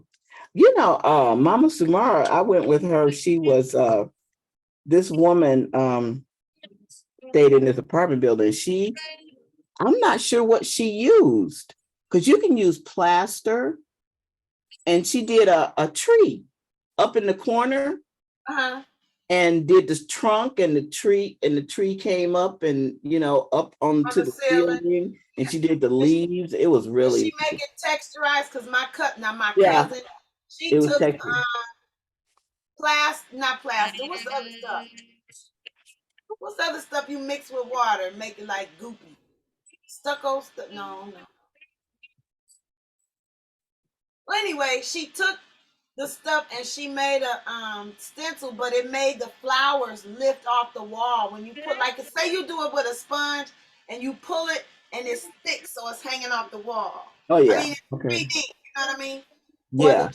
Mama Sumara, I went with her. She was this woman stayed in this apartment building. I'm not sure what she used because you can use plaster, and she did a tree up in the corner Uh-huh. and did this trunk, and the tree came up and up On onto the the ceiling. ceiling, and she did the leaves. It was Did she really make it texturized? Because my yeah, cousin, she it was took textured. not plaster. What's the other stuff? What's the other stuff you mix with water and make it like goopy? Stucco stuff? No. Well, anyway, she took the stuff and she made a stencil, but it made the flowers lift off the wall when you put, like, say you do it with a sponge and you pull it and it sticks, so it's hanging off the wall. Oh I yeah. mean, it's Okay. 3D. You know what I mean? For Yeah.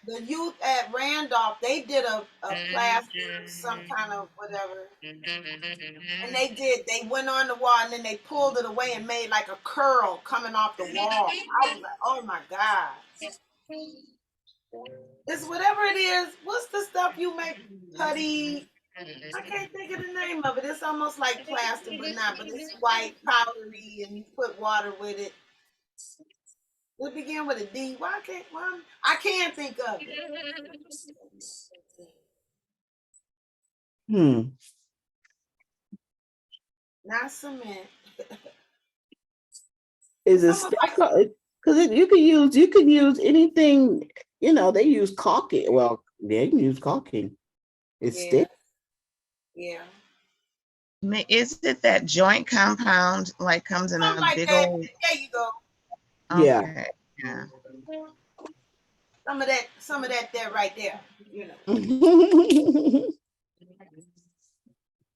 the youth at Randolph, they did a plaster, some kind of whatever, and they went on the wall and then they pulled it away and made like a curl coming off the wall. I was like, oh my god. It's whatever it is. What's the stuff you make? Putty. I can't think of the name of it. It's almost like plaster, but not. But it's white, powdery, and you put water with it. It begin with a D. I can't think of it. Hmm. Not cement. Is It's it almost like stucco? Because you can use anything you know, they use caulking. Well, they can use caulking. It's Yeah. stick. Yeah. Is it that joint compound like comes in Something a like big that. old? There you go. Yeah. Okay. Yeah. Some of that there right there. You know.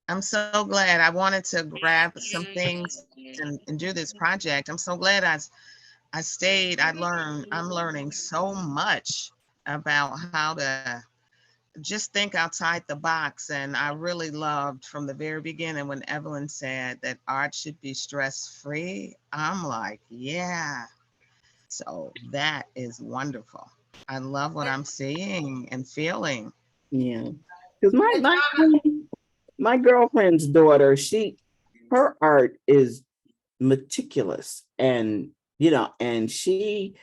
I'm so glad. I wanted to grab some things and do this project. I'm so glad I stayed. I'm learning so much about how to just think outside the box. And I really loved from the very beginning when Evelyn said that art should be stress-free. I'm like, yeah. So that is wonderful. I love what I'm seeing and feeling. Yeah. Because And Donna, my girlfriend's daughter, her art is meticulous, and you know, and it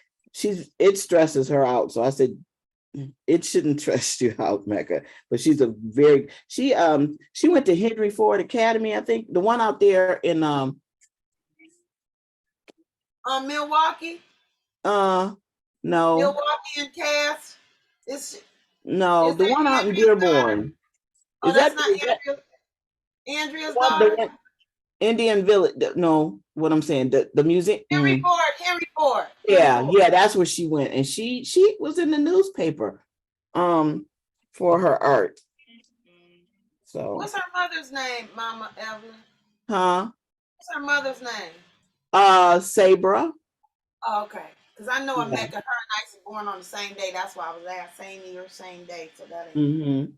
stresses her out. So I said, it shouldn't stress you out, Mecca. But she went to Henry Ford Academy, I think, the one out there in Milwaukee, no, Milwaukee and Cass. Is no, is the that one out in Andrea's daughter? Dearborn. Oh, Is that's that not is that Andrea's the daughter. one Indian Village? No, what I'm saying, the music. Henry Ford. Henry Ford. Henry Yeah, Ford. yeah, that's where she went, and she was in the newspaper, for her art. So, What's her mother's name, Mama Evelyn? huh? What's her mother's name? Sabra. Oh, okay. Because I know Yeah. Emeka, her and I were born on the same day. That's why I was there. Same year, same day. So that ain't. Mm-hmm.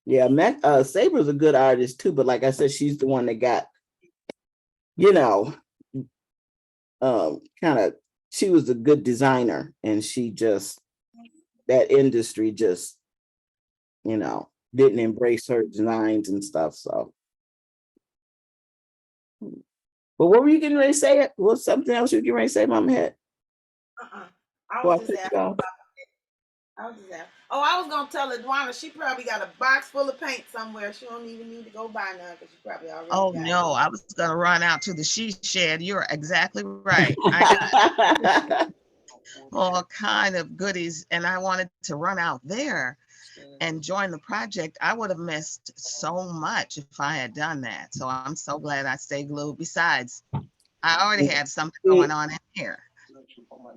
Yeah, Sabra's a good artist too, but like I said, she's the one that got, you know, kind of, she was a good designer, and that industry just, didn't embrace her designs and stuff. So, but what were you getting ready to say? Was something else you were getting ready to say, Mama Head? I Well, was I just cut you asking. off. I was just asking. Oh, I was gonna tell Edwana she probably got a box full of paint somewhere. She don't even need to go buy none because she probably already Oh got no, I was gonna run out to the she shed. You're exactly right. I got all kind of goodies and I wanted to run out there and join the project. I would have missed so much if I had done that. So I'm so glad I stayed glued. Besides, I already had something going on in here.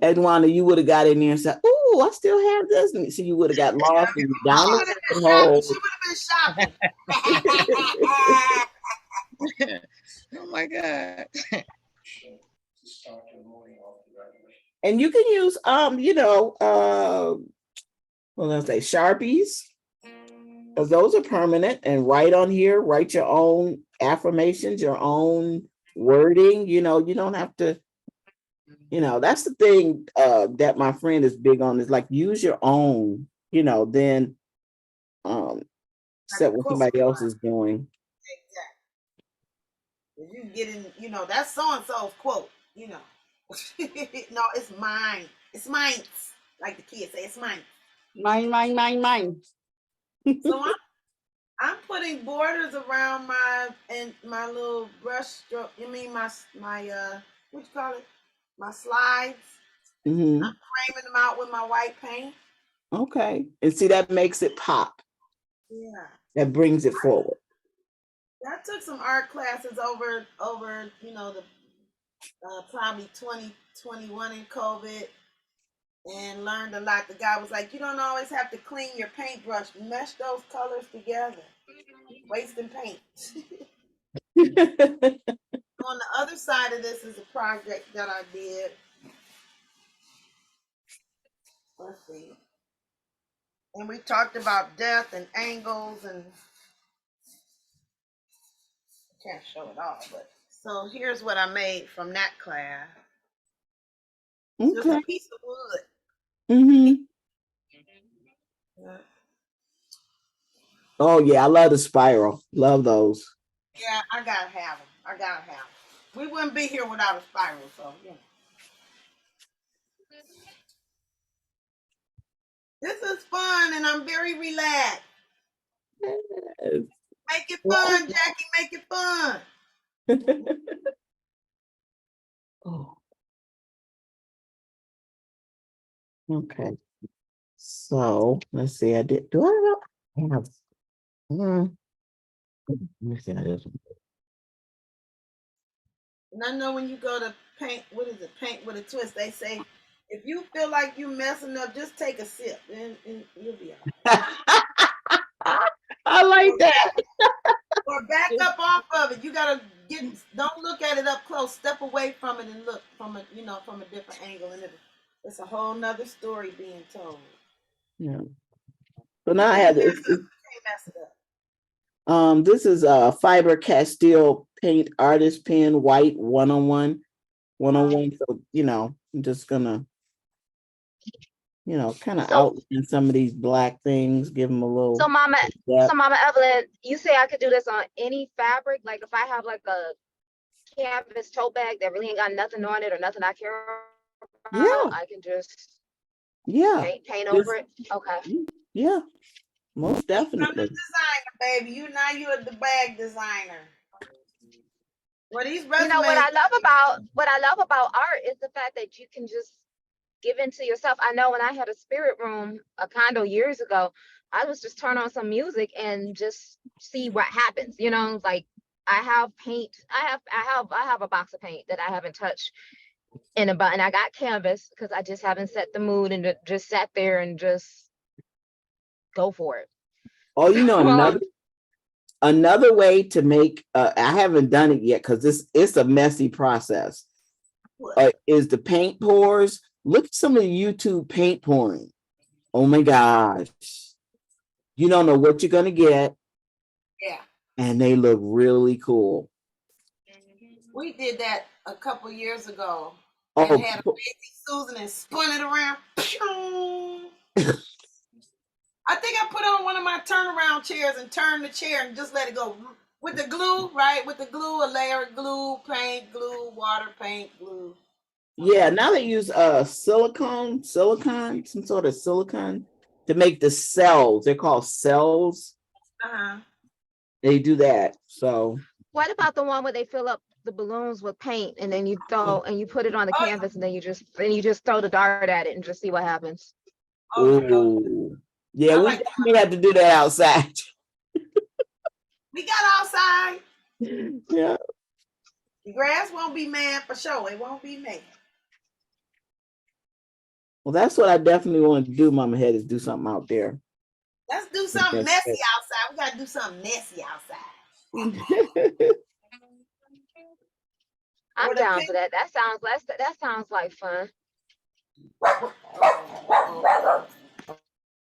Edwina, you would have got in there and said, "Oh, I still have this." And so you would have got lost and down the rabbit hole. She would have been shopping. Oh my God. And you can use what I say, Sharpies, because those are permanent, and write on here, write your own affirmations, your own wording. You don't have to, that's the thing that my friend is big on, is like, use your own, then set what somebody else is doing. Exactly. You can get in, that's so and so's quote, No, it's mine. It's mine. Like the kids say, it's mine. Mine. So I'm putting borders around my little brush stroke. You mean my what you call it? My slides. Mm-hmm. I'm framing them out with my white paint. Okay, and see, that makes it pop. Yeah. That brings it forward. I took some art classes over the probably 2021 in COVID, and learned a lot. The guy was like, you don't always have to clean your paintbrush. Mesh those colors together. Wasting paint. On the other side of this is a project that I did. Let's see. And we talked about death and angles, and I can't show it all, but so here's what I made from that class. It's just a piece of wood. Mm-hmm. Yeah. Oh yeah, I love the spiral. Love those. Yeah, I gotta have them. We wouldn't be here without a spiral, so This is fun, and I'm very relaxed. Yes. Make it fun, Jackie. Make it fun. Oh. Okay. So let's see. I did. Do I have? Let me see how this. And I know when you go to paint, what is it? Paint with a twist. They say if you feel like you messing up, just take a sip, and you'll be all right. I like Or, that. or back up off of it. You gotta get. Don't look at it up close. Step away from it and look from a from a different angle, and it's a whole nother story being told. Yeah. So now I If you have mess this. up, you can't mess it up. This is a Fiber Castile Paint Artist Pen White 101. So I'm just gonna kind of So, outline some of these black things, give them a little so Mama, depth. so Mama Evelyn, you say I could do this on any fabric? Like if I have like a canvas tote bag that really ain't got nothing on it or nothing I care Yeah, about, I can just yeah, paint just over it. Okay. yeah, most I'm the definitely. designer, baby. You're the bag designer. Well, these You know resumes. what I love about art is the fact that you can just give into yourself. I know when I had a spirit room, a condo years ago, I was just turn on some music and just see what happens. You know, like I have paint. I have a box of paint that I haven't touched in about, and I got canvas because I just haven't set the mood and just sat there and just go for it. Oh, So, another way to make. I haven't done it yet because it's a messy process. Is the paint pours? Look at some of the YouTube paint pouring. Oh my gosh, you don't know what you're gonna get, Yeah, and they look really cool. we did that a couple years ago and Oh, had a Lazy Susan and spun it around. Pew! I think I put on one of my turnaround chairs and turned the chair and just let it go with the glue, right? With the glue, a layer of glue, paint, glue, water, paint, glue. yeah. Now they use silicone, some sort of silicone to make the cells. They're called cells. Uh-huh. They do that. So what about the one where they fill up the balloons with paint and then you throw and you put it on the Oh, canvas and then you just throw the dart at it and just see what happens? oh yeah, those. oh yeah, I we like. definitely have to do that outside. We got outside. Yeah. The grass won't be mad for sure. It won't be mad. Well, that's what I definitely want to do, Mama Head, is do something out there. Let's do something messy outside. We gotta do something messy outside. Or I'm the down pink. for that. That sounds like fun.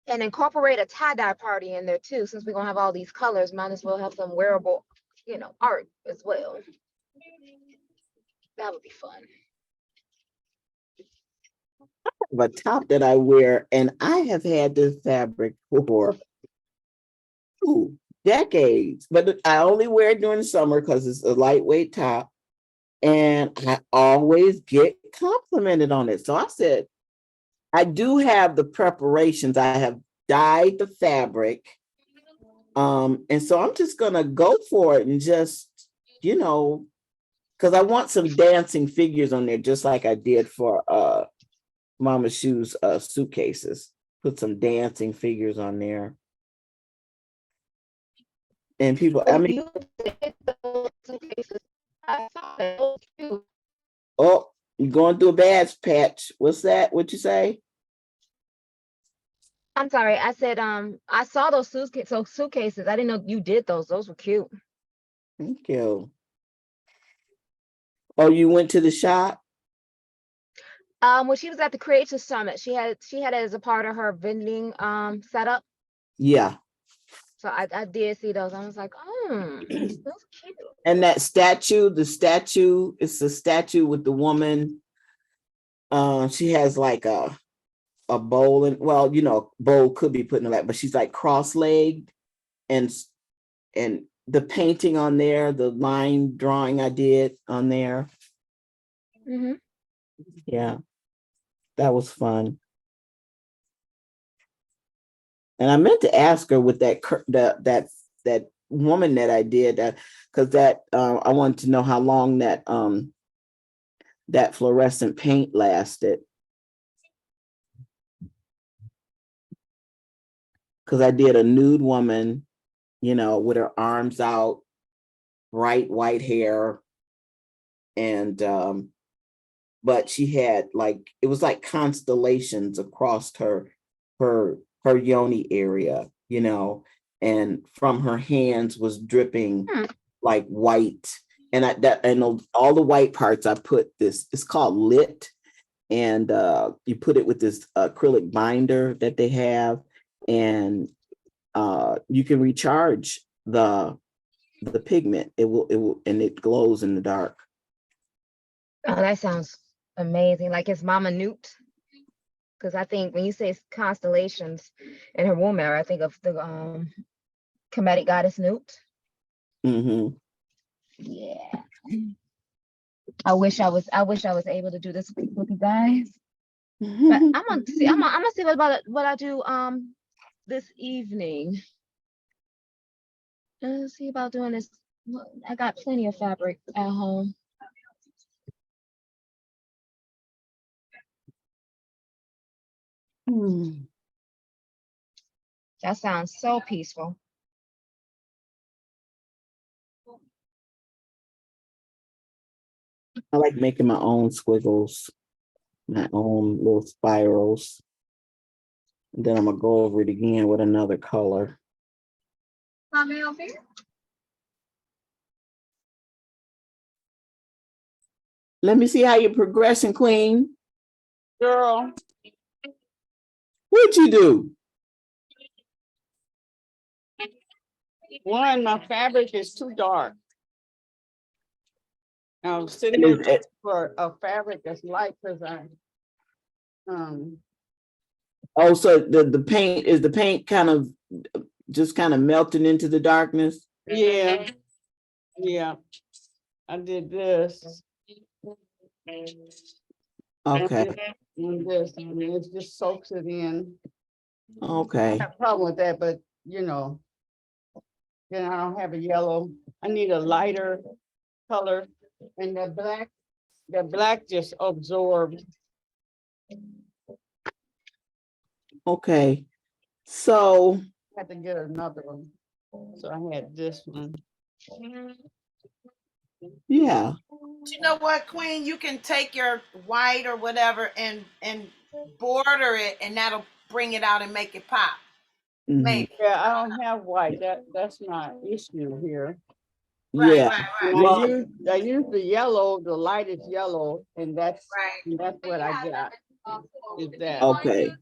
And incorporate a tie-dye party in there too. Since we're gonna have all these colors, might as well have some wearable, art as well. That would be fun. A top that I wear, and I have had this fabric for decades, but I only wear it during the summer because it's a lightweight top, and I always get complimented on it. So I said, I do have the preparations. I have dyed the fabric. And so I'm just gonna go for it and just, because I want some dancing figures on there, just like I did for Mama Shoe's suitcases. Put some dancing figures on there. And people, I mean, oh, you're going through a bad patch. What's that? What you say? I'm sorry. I said, I saw those suitcases. I didn't know you did those. Those were cute. Thank you. Oh, you went to the shop? When she was at the Creative Summit, she had it as a part of her vending setup. Yeah. So I did see those. I was like, those cute. And that the statue, it's a statue with the woman. She has like a bowl, and well, bowl could be put in the lap, but she's like cross-legged, and the painting on there, the line drawing I did on there. Mm-hmm. Yeah, that was fun. And I meant to ask her with that woman that I did that, because I wanted to know how long that fluorescent paint lasted. because I did a nude woman, you know, with her arms out, bright white hair, and but she had like, it was like constellations across her yoni area, you know, and from her hands was dripping like white. And all the white parts I put this, it's called lit. And you put it with this acrylic binder that they have, and you can recharge the pigment. It will, and it glows in the dark. Oh, that sounds amazing. Like it's Mama Newt. Because I think when you say constellations in her womb era, I think of the comedic goddess Newt. Mm-hmm. Yeah. I wish I was able to do this with you guys. But I'm gonna see what I do this evening. Let's see about doing this. I got plenty of fabric at home. That sounds so peaceful. I like making my own squiggles, my own little spirals. And then I'm gonna go over it again with another color. Let me see how you're progressing, Queen. Girl, What'd you do? one, my fabric is too dark. I was sitting And here for a fabric that's light because oh, so the paint, is the paint kind of just kind of melting into the darkness? yeah, I did this. Okay. And this, I mean, it just soaks it in. Okay. I have a problem with that, but you know, then I don't have a yellow. I need a lighter color, and the black just absorbed. Okay. So I had to get another one. So I had this one. yeah. You know what, Queen? You can take your white or whatever and border it, and that'll bring it out and make it pop. Mhm. Maybe. Yeah, I don't have white. That's my issue here. Right, Yeah. right, And right. Well, I use the yellow, the lightest yellow, and that's Right. what I got. Is that okay.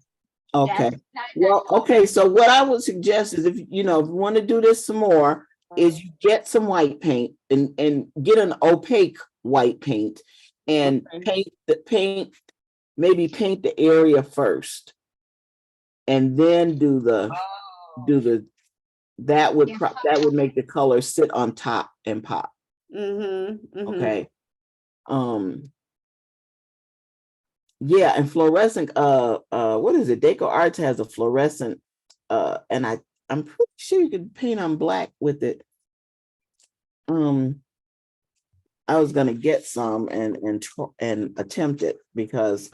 Okay. Well, okay. So what I would suggest is, if you want to do this some more, is you get some white paint and get an opaque white paint and okay. maybe paint the area first, and then do the that would make the color sit on top and pop. Okay. Yeah, and fluorescent, what is it? Deco Arts has a fluorescent, and I'm pretty sure you could paint on black with it. I was gonna get some and attempt it, because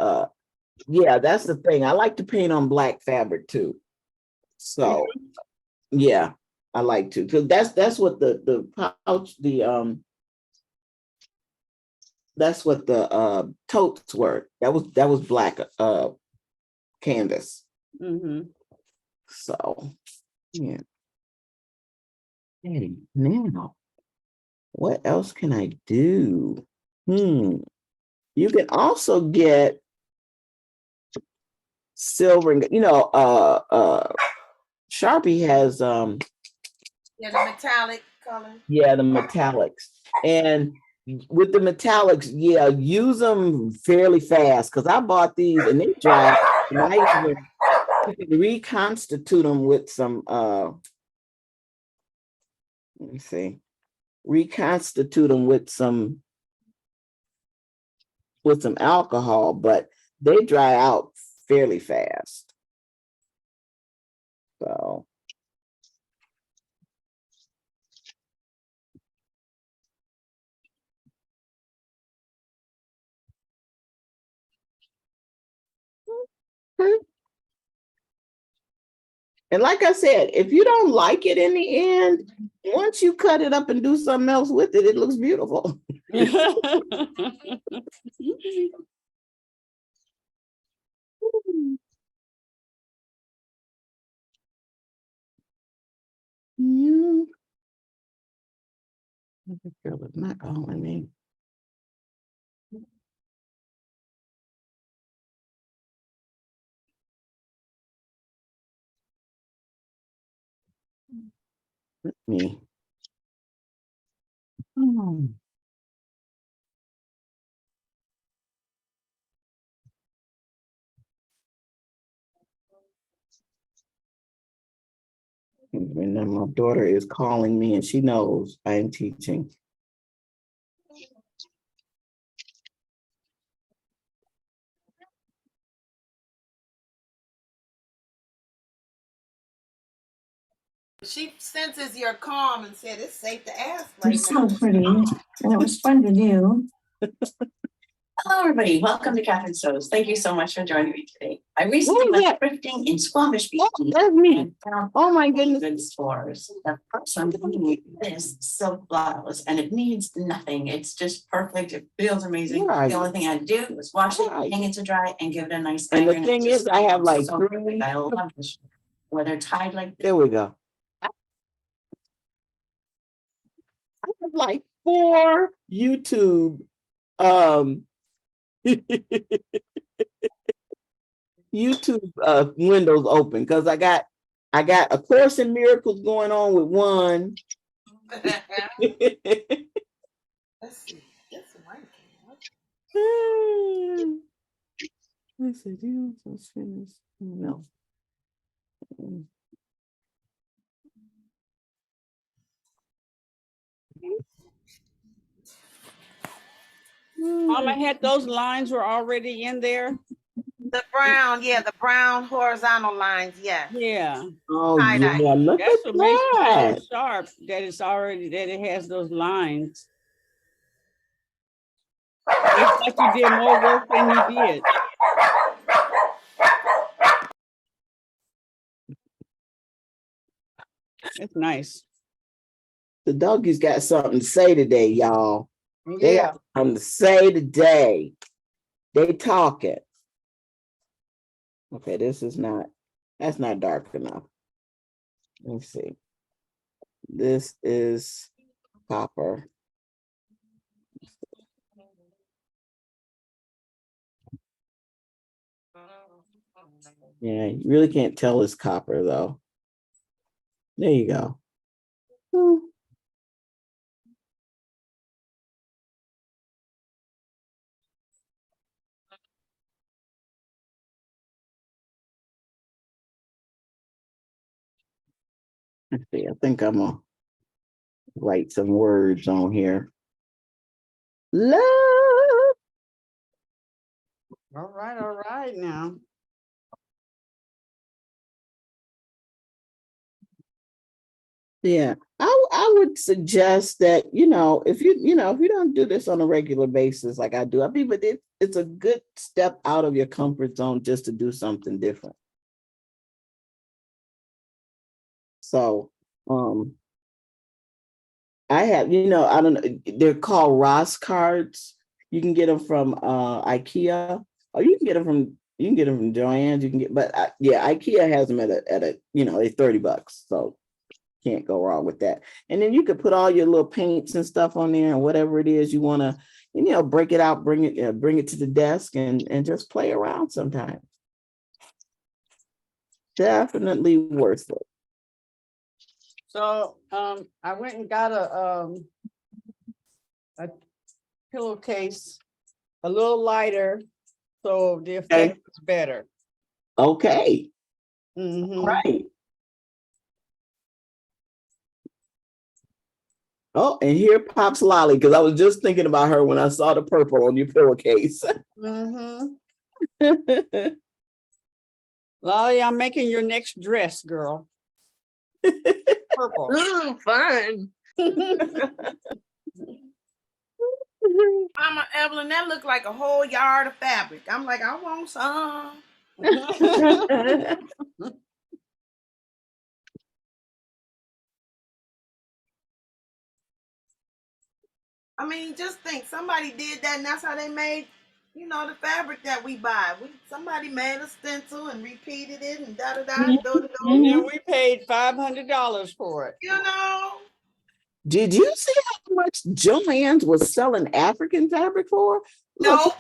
yeah, that's the thing. I like to paint on black fabric too. So yeah, I like to, because that's what the pouch, that's what the totes were. That was black canvas. So yeah. Hey, now what else can I do? You can also get silver and Sharpie has Yeah, the metallic color. yeah, the metallics. And with the metallics, yeah, use them fairly fast, because I bought these and they dry, and you can reconstitute them with some let me see, reconstitute them with some alcohol, but they dry out fairly fast. So And like I said, if you don't like it in the end, once you cut it up and do something else with it, it looks beautiful. You, this girl is not calling me. Me. And then my daughter is calling me and she knows I am teaching. She senses your calm and said it's safe to ask They're right so now. pretty, and it was fun to do. Hello, everybody. Welcome to Catherine So's. Thank you so much for joining me today. I recently What is went thrifting in Squamish Beach. That's me. And found Oh my goodness. good stores. The first one being this silk blouse, and it needs nothing. It's just perfect. It feels amazing. Right. The only thing I had to do was wash it, Right. hang it to dry, and give it a nice And the iron. thing It just is, I have like so three. perfect. I love this. Whether tied like this. There we go. I have like 4 YouTube YouTube windows open because I got A Course in Miracles going on with one. Let's see. Get some ranking. I said, you just finished. No. Mama had those lines were already in there. The brown, yeah, the brown horizontal lines, yeah. Yeah, Oh Tie-dye. yeah, look that's at what makes it that. so sharp, that it's already, that it has those lines. It's like you did more work than you did. It's nice. The doggies got something to say today, y'all. They Yeah. got something to say today. They talking. Okay, that's not dark enough. Let me see. This is copper. Yeah, you really can't tell it's copper though. There you go. Let's see, I think I'm gonna write some words on here. Love. All right now. Yeah, I would suggest that, if you don't do this on a regular basis like I do, but it's a good step out of your comfort zone just to do something different. So, I have, I don't know, they're called Ross cards. You can get them from IKEA, or you can get them from Joann's. You can get, but yeah, IKEA has them at a they're $30, so can't go wrong with that. And then you could put all your little paints and stuff on there, and whatever it is you want to, break it out, bring it to the desk, and just play around sometimes. Definitely worth it. So I went and got a pillowcase, a little lighter, so the effect is better. Okay. Mm-hmm. Right. Oh, and here pops Lolly, because I was just thinking about her when I saw the purple on your pillowcase. Mm-hmm. Lolly, I'm making your next dress, girl. Purple. Fun. Mama Evelyn, that looked like a whole yard of fabric. I'm like, I want some. I mean, just think somebody did that, and that's how they made, the fabric that we buy. Somebody made a stencil and repeated it and da da da, do do And do. then we paid $500 for it. You know. Did you see how much Joann's was selling African fabric for? Look,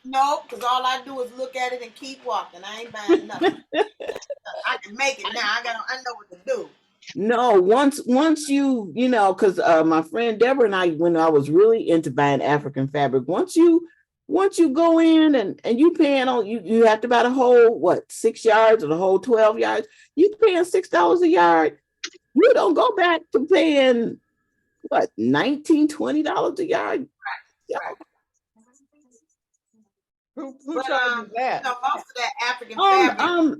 Nope, because all I do is look at it and keep walking. I ain't buying nothing. I can make it now. I know what to do. no, once you know, because my friend Deborah and I, when I was really into buying African fabric, once you go in and you paying on you have to buy the whole 6 yards or the whole 12 yards, you paying $6 a yard. You don't go back to paying $19-20 a yard. Right. Who But charges that? most of that African fabric.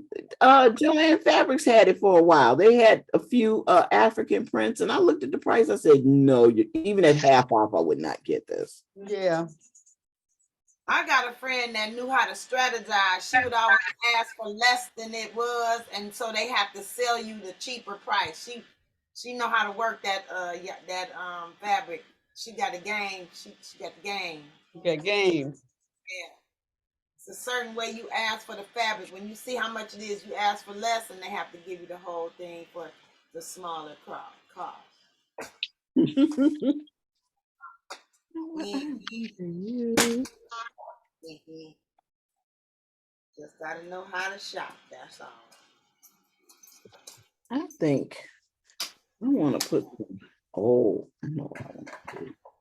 Joann Fabrics had it for a while. They had a few African prints, and I looked at the price. I said, no, even at half off, I would not get this. Yeah. I got a friend that knew how to strategize. She would always ask for less than it was, and so they have to sell you the cheaper price. She know how to work that fabric. She got a game. She got the game. Okay, game. Yeah. It's a certain way you ask for the fabric. When you see how much it is, you ask for less, and they have to give you the whole thing for the smaller cost. Just gotta know how to shop. That's all. I think I want to put. Oh no!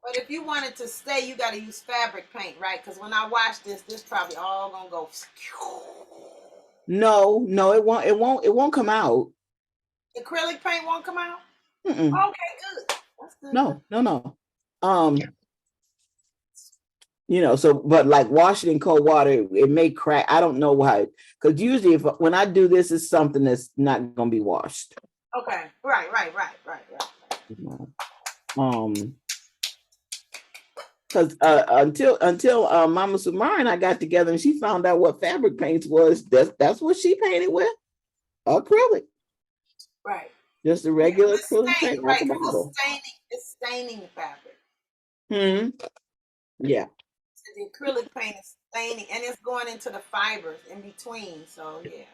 But if you want it to stay, you got to use fabric paint, right? Because when I wash this probably all gonna go. No, it won't. It won't come out. Acrylic paint won't come out. Mm-mm. Okay, good. That's good. No. So but like wash it in cold water, it may crack. I don't know why. Because usually when I do this, it's something that's not gonna be washed. Okay. Right. Because until Mama Sumar and I got together and she found out what fabric paints was, that's what she painted with. Acrylic. Right. Just a regular acrylic staining, paint. right? It's staining the fabric. Yeah. So the acrylic paint is staining, and it's going into the fibers in between. So yeah.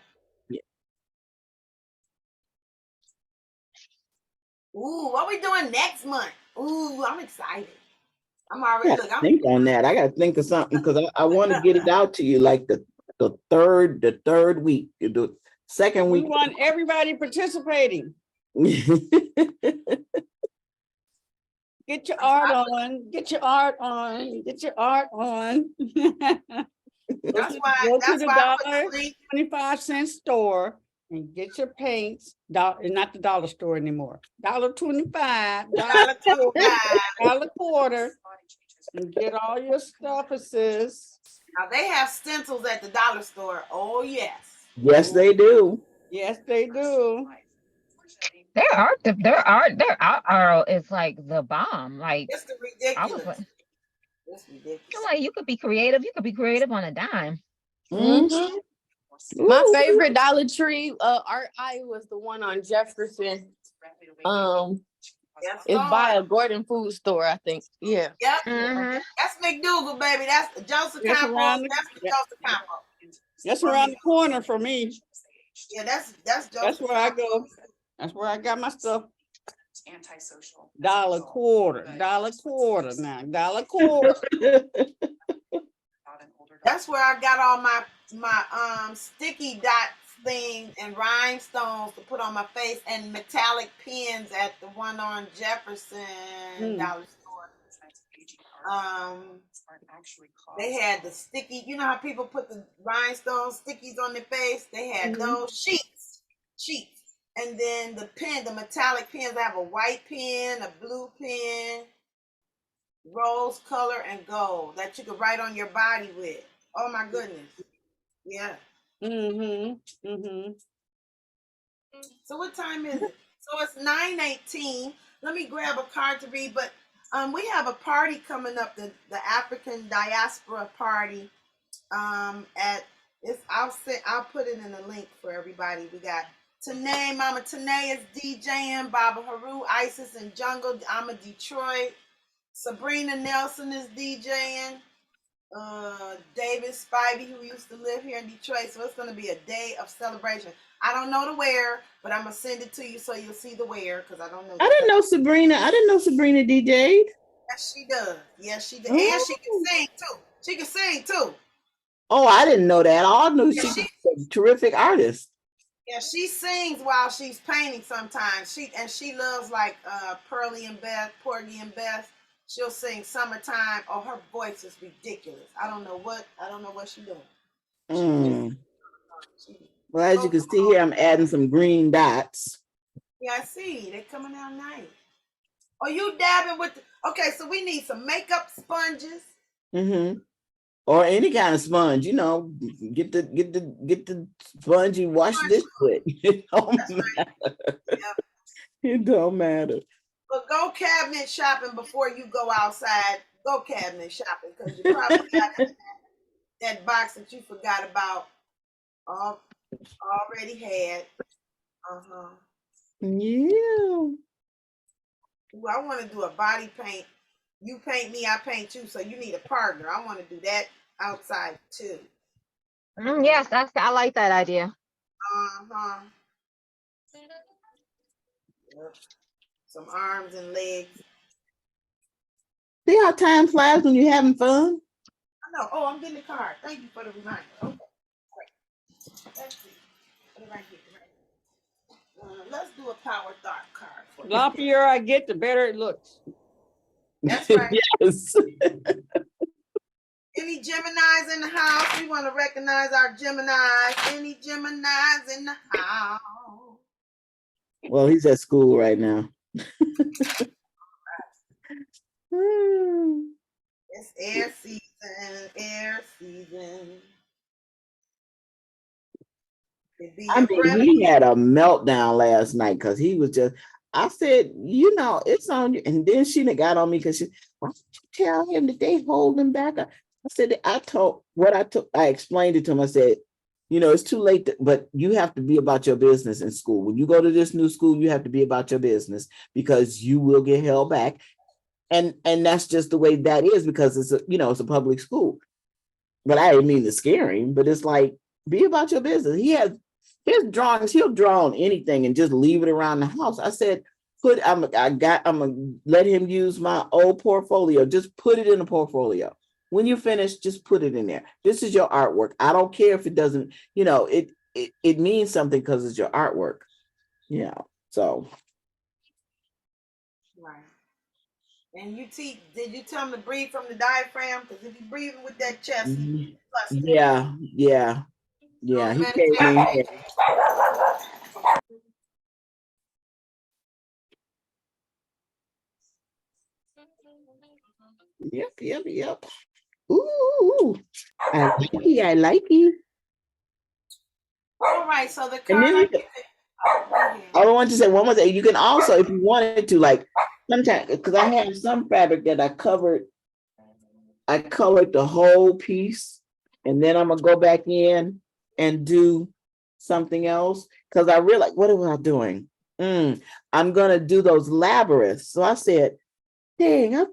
Ooh, what we doing next month? Ooh, I'm excited. I'm already think on that. I gotta think of something because I want to get it out to you like the third week, the second week. We want everybody participating. Get your art on. Get your art on. Get your art on. That's why. Go That's to the why 25-cent store and get your paints. Not the dollar store anymore. $1.25. $1.25. And get all your stuffuses. Now they have stencils at the dollar store. Oh yes. Yes, they do. Yes, they do. Their art is like the bomb. Like it's ridiculous. It's ridiculous. I'm like, you could be creative. You could be creative on a dime. Mm-hmm. My favorite Dollar Tree art eye was the one on Jefferson. It's by a Gordon food store, I think. Yeah. Yep. Mm-hmm. That's McDougal, baby. That's Joseph Campbell. Joseph Campbell. That's around the corner for me. Yeah, that's Joseph. That's where I go. That's where I got my stuff. Antisocial. $1.25. Now, $1.25. That's where I got all my sticky dots thing and rhinestones to put on my face and metallic pins at the one on Jefferson dollar store. They had the sticky, you know how people put the rhinestone stickies on their face? They had those sheets. And then the metallic pins, I have a white pen, a blue pen, rose color, and gold that you could write on your body with. Oh my goodness. Yeah. So what time is it? So it's 9:18. Let me grab a card to read, but we have a party coming up, the African Diaspora Party. I'll put it in the link for everybody. We got Tanae, Mama Tanae is DJing, Baba Hetheru, Isis and Jungle, I'm a Detroit. Sabrina Nelson is DJing. David Spivey, who used to live here in Detroit. So it's going to be a day of celebration. I don't know the where, but I'm going to send it to you so you'll see the where, because I don't know. I didn't know Sabrina DJ'd. Yes, she does. Yes, she does. Oh. And she can sing too. She can sing too. Oh, I didn't know that. I knew she was a terrific artist. Yeah, she sings while she's painting sometimes. She loves like Pearly and Beth, Porgy and Beth. She'll sing Summertime. Oh, her voice is ridiculous. I don't know what she's doing. Well, as you can see here, I'm adding some green dots. Yeah, I see. They're coming out nice. Oh, you dabbing with okay, so we need some makeup sponges. Mm-hmm. Or any kind of sponge, you know, get the sponge you wash this with. It don't matter. Yeah. It don't matter. But go cabinet shopping before you go outside. Go cabinet shopping, because you probably got that box that you forgot about already had. Uh-huh. Yeah. Ooh, I want to do a body paint. You paint me, I paint you. So you need a partner. I want to do that outside too. Yes, I like that idea. Uh-huh. Yep. Some arms and legs. See how time flies when you're having fun? I know. Oh, I'm getting the card. Thank you for the reminder. Okay. Great. Let's see. Put it right here. Let's do a power thought card. For The loftier I get, the better it looks. That's right. Yes. Any Geminis in the house? We want to recognize our Geminis. Any Geminis in the house? Well, he's at school right now. It's air season. Air season. I mean, he had a meltdown last night because he was just, I said, you know, it's on you. And then she got on me because why don't you tell him that they hold him back? I said, I explained it to him. I said, you know, it's too late, but you have to be about your business in school. When you go to this new school, you have to be about your business because you will get held back. And that's just the way that is, because it's it's a public school. But I didn't mean to scare him, but it's like, be about your business. He has his drawings, he'll draw on anything and just leave it around the house. I said, I'm gonna let him use my old portfolio. Just put it in the portfolio. When you finish, just put it in there. This is your artwork. I don't care if it doesn't, it means something because it's your artwork. Yeah. So. Right. And did you tell him to breathe from the diaphragm? Because if you're breathing with that chest, Yeah. He came in here. Yep. Ooh, I like it. All right, so the card. I want to say one more thing. You can also, if you wanted to, like sometimes, because I have some fabric that I colored the whole piece, and then I'm gonna go back in and do something else because I realized, what am I doing? I'm gonna do those labyrinths. So I said, dang, I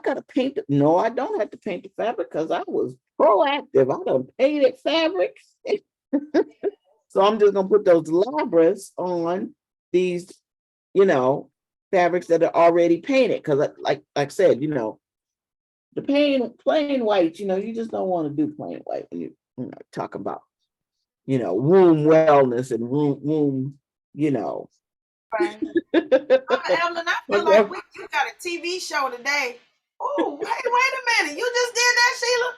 gotta paint it. No, I don't have to paint the fabric because I was proactive. I done painted fabric. So I'm just gonna put those labyrinths on these, fabrics that are already painted. Because like I said, the plain white, you just don't want to do plain white when you talk about, womb wellness and womb. Right. Evelyn, I feel like you got a TV show today. Oh, hey, wait a minute. You just did that, Sheila?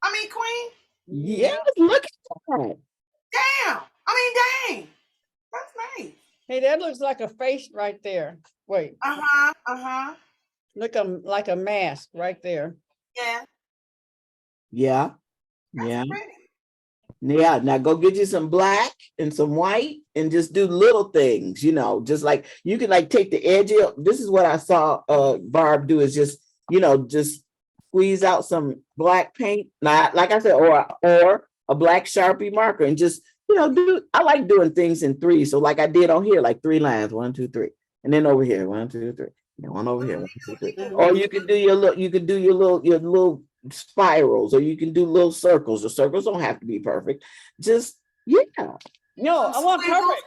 I mean, Queen? Yes, look at that. Damn. Dang. That's nice. Hey, that looks like a face right there. Wait. Look like a mask right there. Yeah. That's pretty. Yeah, now go get you some black and some white and just do little things, just like you can like take the edge of, this is what I saw Barb do, is just squeeze out some black paint, not like I said, or a black Sharpie marker and just, I like doing things in three. So like I did on here, like 3 lines, 1, 2, 3. And then over here, 1, 2, 3. That one over here. Mm-hmm. Or you can do your little spirals, or you can do little circles. The circles don't have to be perfect. Just yeah. No, I want perfect.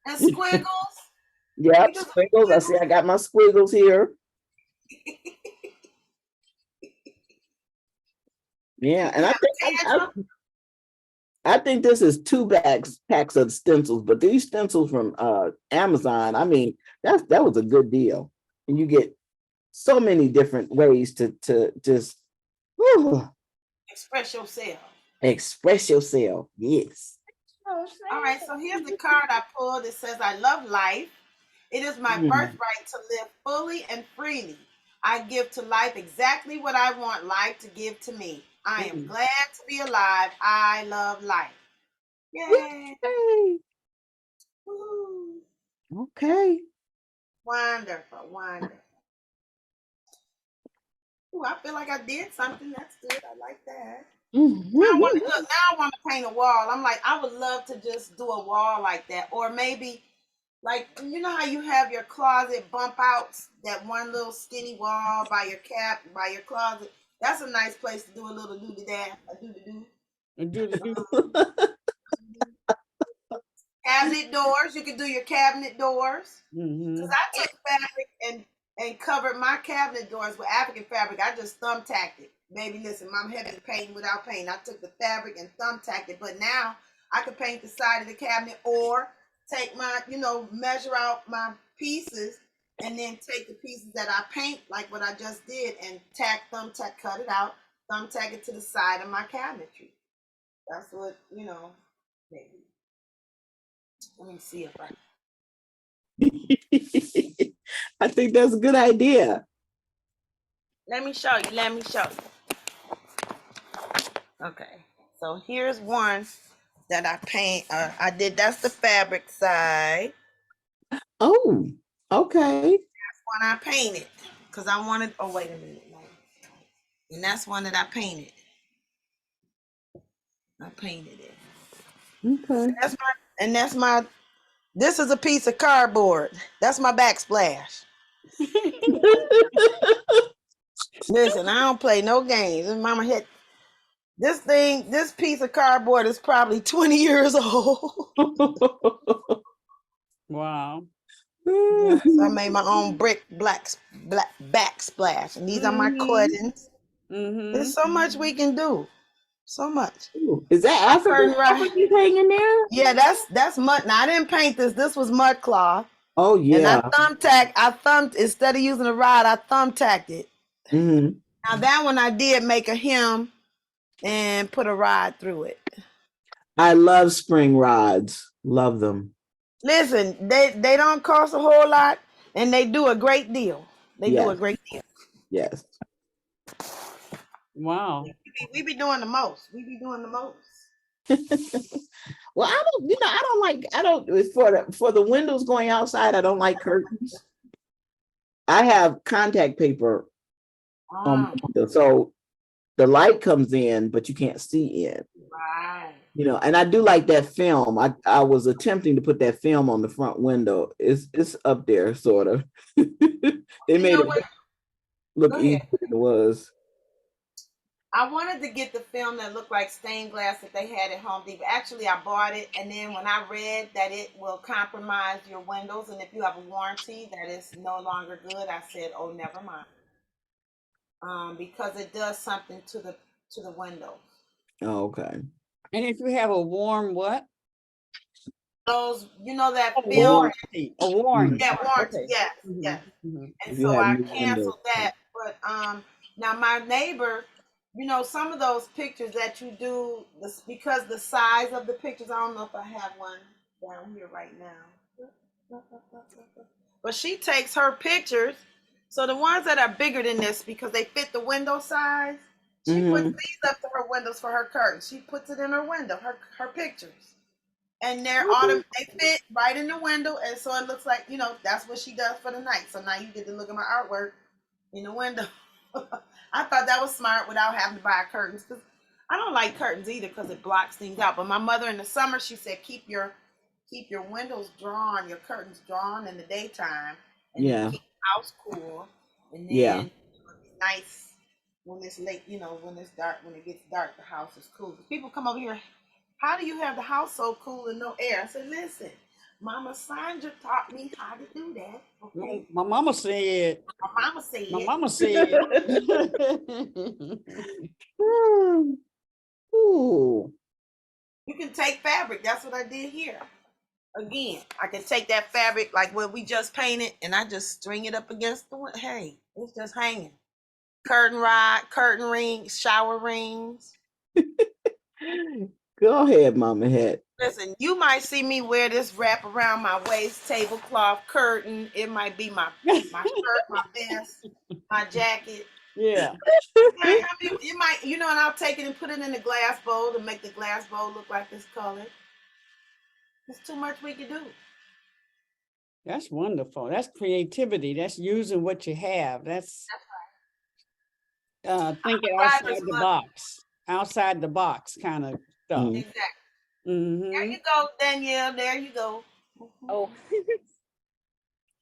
And squiggles. Yep, You do some squiggles. I see I got my squiggles here. Yeah, and I think this is 2 packs of stencils, but these stencils from Amazon, I mean, that was a good deal. And you get so many different ways to just express yourself. express yourself. Yes. All right, so here's the card I pulled. It says, I love life. It is my birthright to live fully and freely. I give to life exactly what I want life to give to me. I am glad to be alive. I love life. Yay. Yay. Woo. Okay. Wonderful, wonderful. Ooh, I feel like I did something. That's good. I like that. Now I want to paint a wall. I'm like, I would love to just do a wall like that. Or maybe, like, you know how you have your closet bump outs, that one little skinny wall by your closet. That's a nice place to do a little cabinet doors. You can do your cabinet doors. Because I took fabric and covered my cabinet doors with African fabric. I just thumbtacked it. Baby, listen, I'm heavy painting without paint. I took the fabric and thumbtacked it. But now I could paint the side of the cabinet, or take my, measure out my pieces and then take the pieces that I paint, like what I just did, and thumbtack, cut it out, thumbtack it to the side of my cabinetry. That's what, maybe. Let me see if I think that's a good idea. Let me show you. Okay, so here's one that I paint. I did. That's the fabric side. Oh, okay. That's one I painted because I wanted. Oh, wait a minute. And that's one that I painted. I painted it. Okay. That's my. This is a piece of cardboard. That's my backsplash. Listen, I don't play no games. And Mama hit this piece of cardboard is probably 20 years old. Wow. Yes, I made my own brick black backsplash. And these are my cuttings. There's so much we can do. So much. Ooh, is that African you hanging there? Yeah, that's mud. Now I didn't paint this. This was mud cloth. Oh yeah. And instead of using a rod, I thumbtacked it. Now that one I did make a hem and put a rod through it. I love spring rods. Love them. Listen, they don't cost a whole lot, and they do a great deal. Do a great deal. Yes. Wow. We be doing the most. Well, I don't for the windows going outside, I don't like curtains. I have contact paper on my window, so the light comes in, but you can't see in. Right. And I do like that film. I was attempting to put that film on the front window. It's up there, sort of. They made it look easier than it was. I wanted to get the film that looked like stained glass that they had at Home Depot. Actually, I bought it, and then when I read that it will compromise your windows, and if you have a warranty that it's no longer good, I said, oh, never mind. Because it does something to the windows. Oh, okay. And if you have a warm what? Those, that film. Warranty. A warranty. Yeah, warranty. Okay. Yes. And so I canceled that. But now my neighbor, some of those pictures that you do, because the size of the pictures, I don't know if I have one down here right now. But she takes her pictures. So the ones that are bigger than this, because they fit the window size, she puts these up to her windows for her curtains. She puts it in her window, her pictures. And they fit right in the window. And so it looks like, that's what she does for the night. So now you get to look at my artwork in the window. I thought that was smart without having to buy curtains. Because I don't like curtains either because it blocks things out. But my mother in the summer, she said, keep your windows drawn, your curtains drawn in the daytime. And keep house cool, and Yeah. then it's nice when it's late. You know, when it's dark, when it gets dark, the house is cool. People come over here. How do you have the house so cool and no air? I said, listen, Mama Sandra taught me how to do that. Okay, My mama said, my mama said. my mama said. Ooh. You can take fabric. That's what I did here. Again, I can take that fabric like what we just painted, and I just string it up against the window. Hey, it's just hanging. Curtain rod, curtain rings, shower rings. Go ahead, Mama Het. Listen, you might see me wear this wrap around my waist, tablecloth, curtain. It might be my shirt, my vest, my jacket. Yeah. You might, and I'll take it and put it in a glass bowl to make the glass bowl look like this color. There's too much we can do. That's wonderful. That's creativity. That's using what you have. That's thinking outside the box kind of stuff. Exactly. Mm-hmm. There you go, Danielle. There you go. Oh,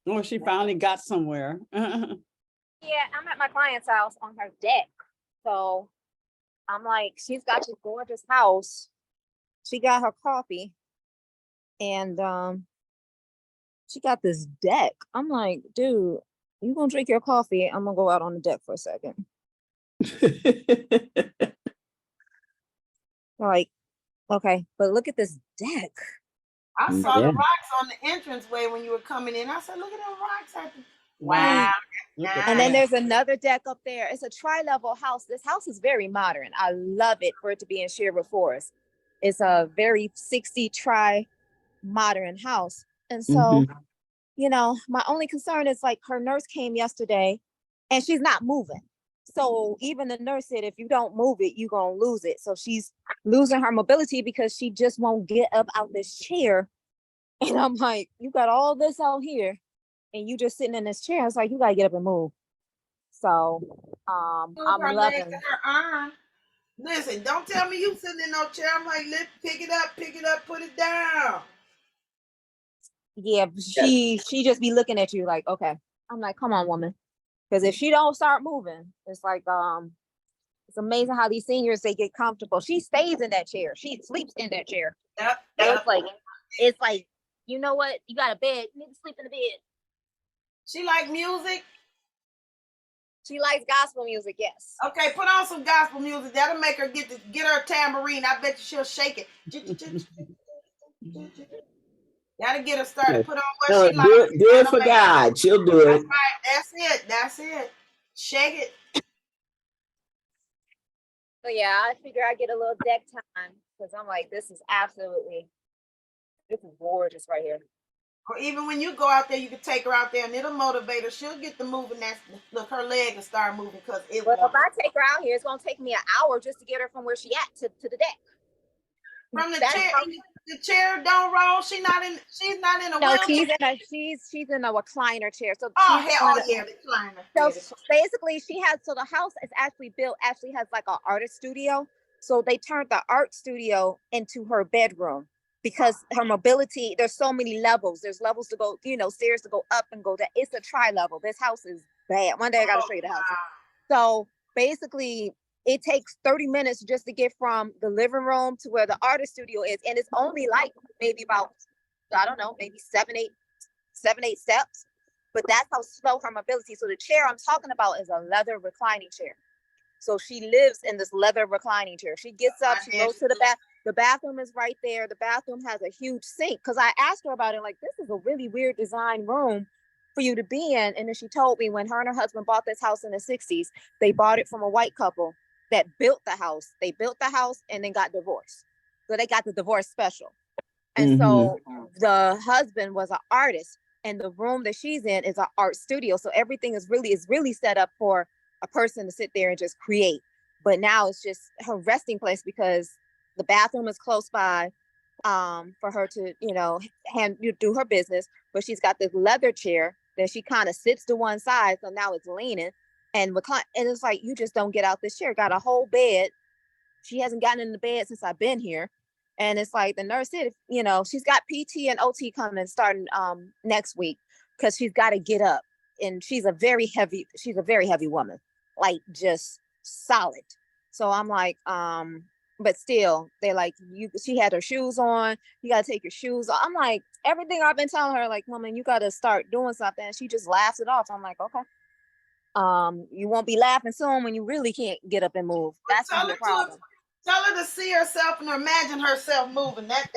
Oh, she finally got somewhere. yeah, I'm at my client's house on her deck. So I'm like, she's got this gorgeous house. She got her coffee and she got this deck. I'm like, dude, you gonna drink your coffee? I'm gonna go out on the deck for a second. Like, okay, but look at this deck. I saw Yeah. the rocks on the entranceway when you were coming in. I said, look at them rocks. Wow. And then there's another deck up there. It's a tri-level house. This house is very modern. I love it for it to be in Sherwood Forest. It's a very 60 modern house. And so, my only concern is like her nurse came yesterday and she's not moving. So even the nurse said, if you don't move it, you're going to lose it. So she's losing her mobility because she just won't get up out this chair. And I'm like, you got all this out here and you just sitting in this chair. It's like, you got to get up and move. So I'm her loving leg to her arm. Listen, don't tell me you sitting in no chair. I'm like, pick it up, put it down. Yeah, she just be looking at you like, okay. I'm like, come on, woman. Because if she don't start moving, it's like it's amazing how these seniors, they get comfortable. She stays in that chair. She sleeps in that chair. Yep. So it's like, you know what? You got a bed. You need to sleep in the bed. She like music. She likes gospel music, yes. Okay, put on some gospel music. That'll make her get her tambourine. I bet you she'll shake it. That'll get her started. Put on what she likes. Do it for God. She'll do it. That's right. That's it. Shake it. So yeah, I figure I get a little deck time because I'm like, this is gorgeous right here. Or even when you go out there, you can take her out there and it'll motivate her. She'll get the moving. Look, her leg will start moving because it. Well, if I take her out here, it's gonna take me an hour just to get her from where she at to the deck. From the chair, the chair don't roll. She's not in a wheelchair. She's in a recliner chair. So recliner. So basically, the house is actually has like an artist studio. So they turned the art studio into her bedroom because her mobility. There's so many levels. There's levels to go, stairs to go up and go down. It's a tri-level. This house is bad. One day I gotta show you the house. So basically, it takes 30 minutes just to get from the living room to where the artist studio is. And it's only like maybe about, I don't know, maybe seven, eight steps. But that's how slow her mobility. So the chair I'm talking about is a leather reclining chair. So she lives in this leather reclining chair. She gets up, she goes to the bath. The bathroom is right there. The bathroom has a huge sink. Because I asked her about it, like, this is a really weird design room for you to be in. And then she told me when her and her husband bought this house in the 60s, they bought it from a white couple that built the house. They built the house and then got divorced. So they got the divorce special. And so the husband was an artist and the room that she's in is an art studio. So everything is really set up for a person to sit there and just create. But now it's just her resting place because the bathroom is close by for her to, do her business. But she's got this leather chair that she kind of sits to one side. So now it's leaning. And it's like, you just don't get out this chair. Got a whole bed. She hasn't gotten in the bed since I've been here. And it's like the nurse said, she's got PT and OT coming starting next week because she's got to get up. and she's a very heavy woman, like just solid. So I'm like, but still, they're like, she had her shoes on, you gotta take your shoes off. I'm like, everything I've been telling her, like, woman, you gotta start doing something. And she just laughs it off. I'm like, okay. You won't be laughing soon when you really can't get up and move. That's gonna be a problem. Tell her to see herself and imagine herself moving. That's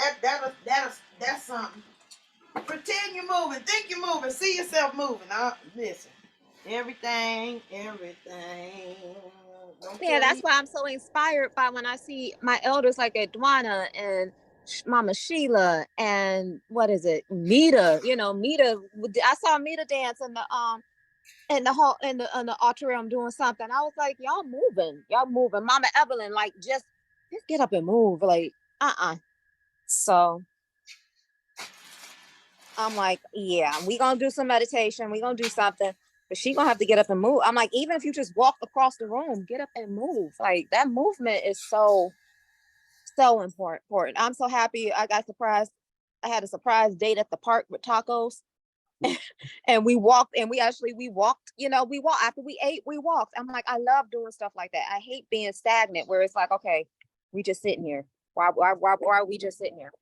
something. Pretend you're moving, think you're moving, see yourself moving. Listen, everything. Yeah, that's why I'm so inspired by when I see my elders like Edwana and Mama Sheila and what is it, Mita? You know, Mita. I saw Mita dance in the hall in the auditorium doing something. I was like, y'all moving. Mama Evelyn, like just get up and move. Like, So I'm like, yeah, we gonna do some meditation. We gonna do something, but she gonna have to get up and move. I'm like, even if you just walk across the room, get up and move. Like that movement is so important. I'm so happy. I got surprised. I had a surprise date at the park with tacos. And we walked, you know, we walked after we ate, we walked. I'm like, I love doing stuff like that. I hate being stagnant where it's like, okay, we just sitting here. Why are we just sitting here?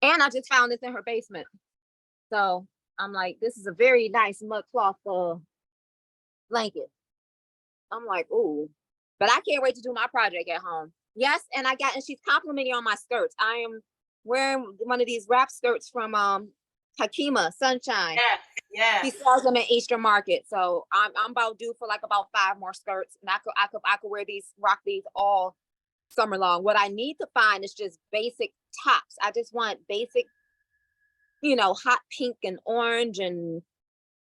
And I just found this in her basement. So I'm like, this is a very nice mud cloth blanket. I'm like, ooh, but I can't wait to do my project at home. Yes, and she's complimenting on my skirts. I am wearing one of these wrap skirts from Hakima Sunshine. Yeah. She sells them at Eastern Market. So I'm about due for like about 5 more skirts. And I could wear these, rock these all summer long. What I need to find is just basic tops. I just want basic, you know, hot pink and orange and,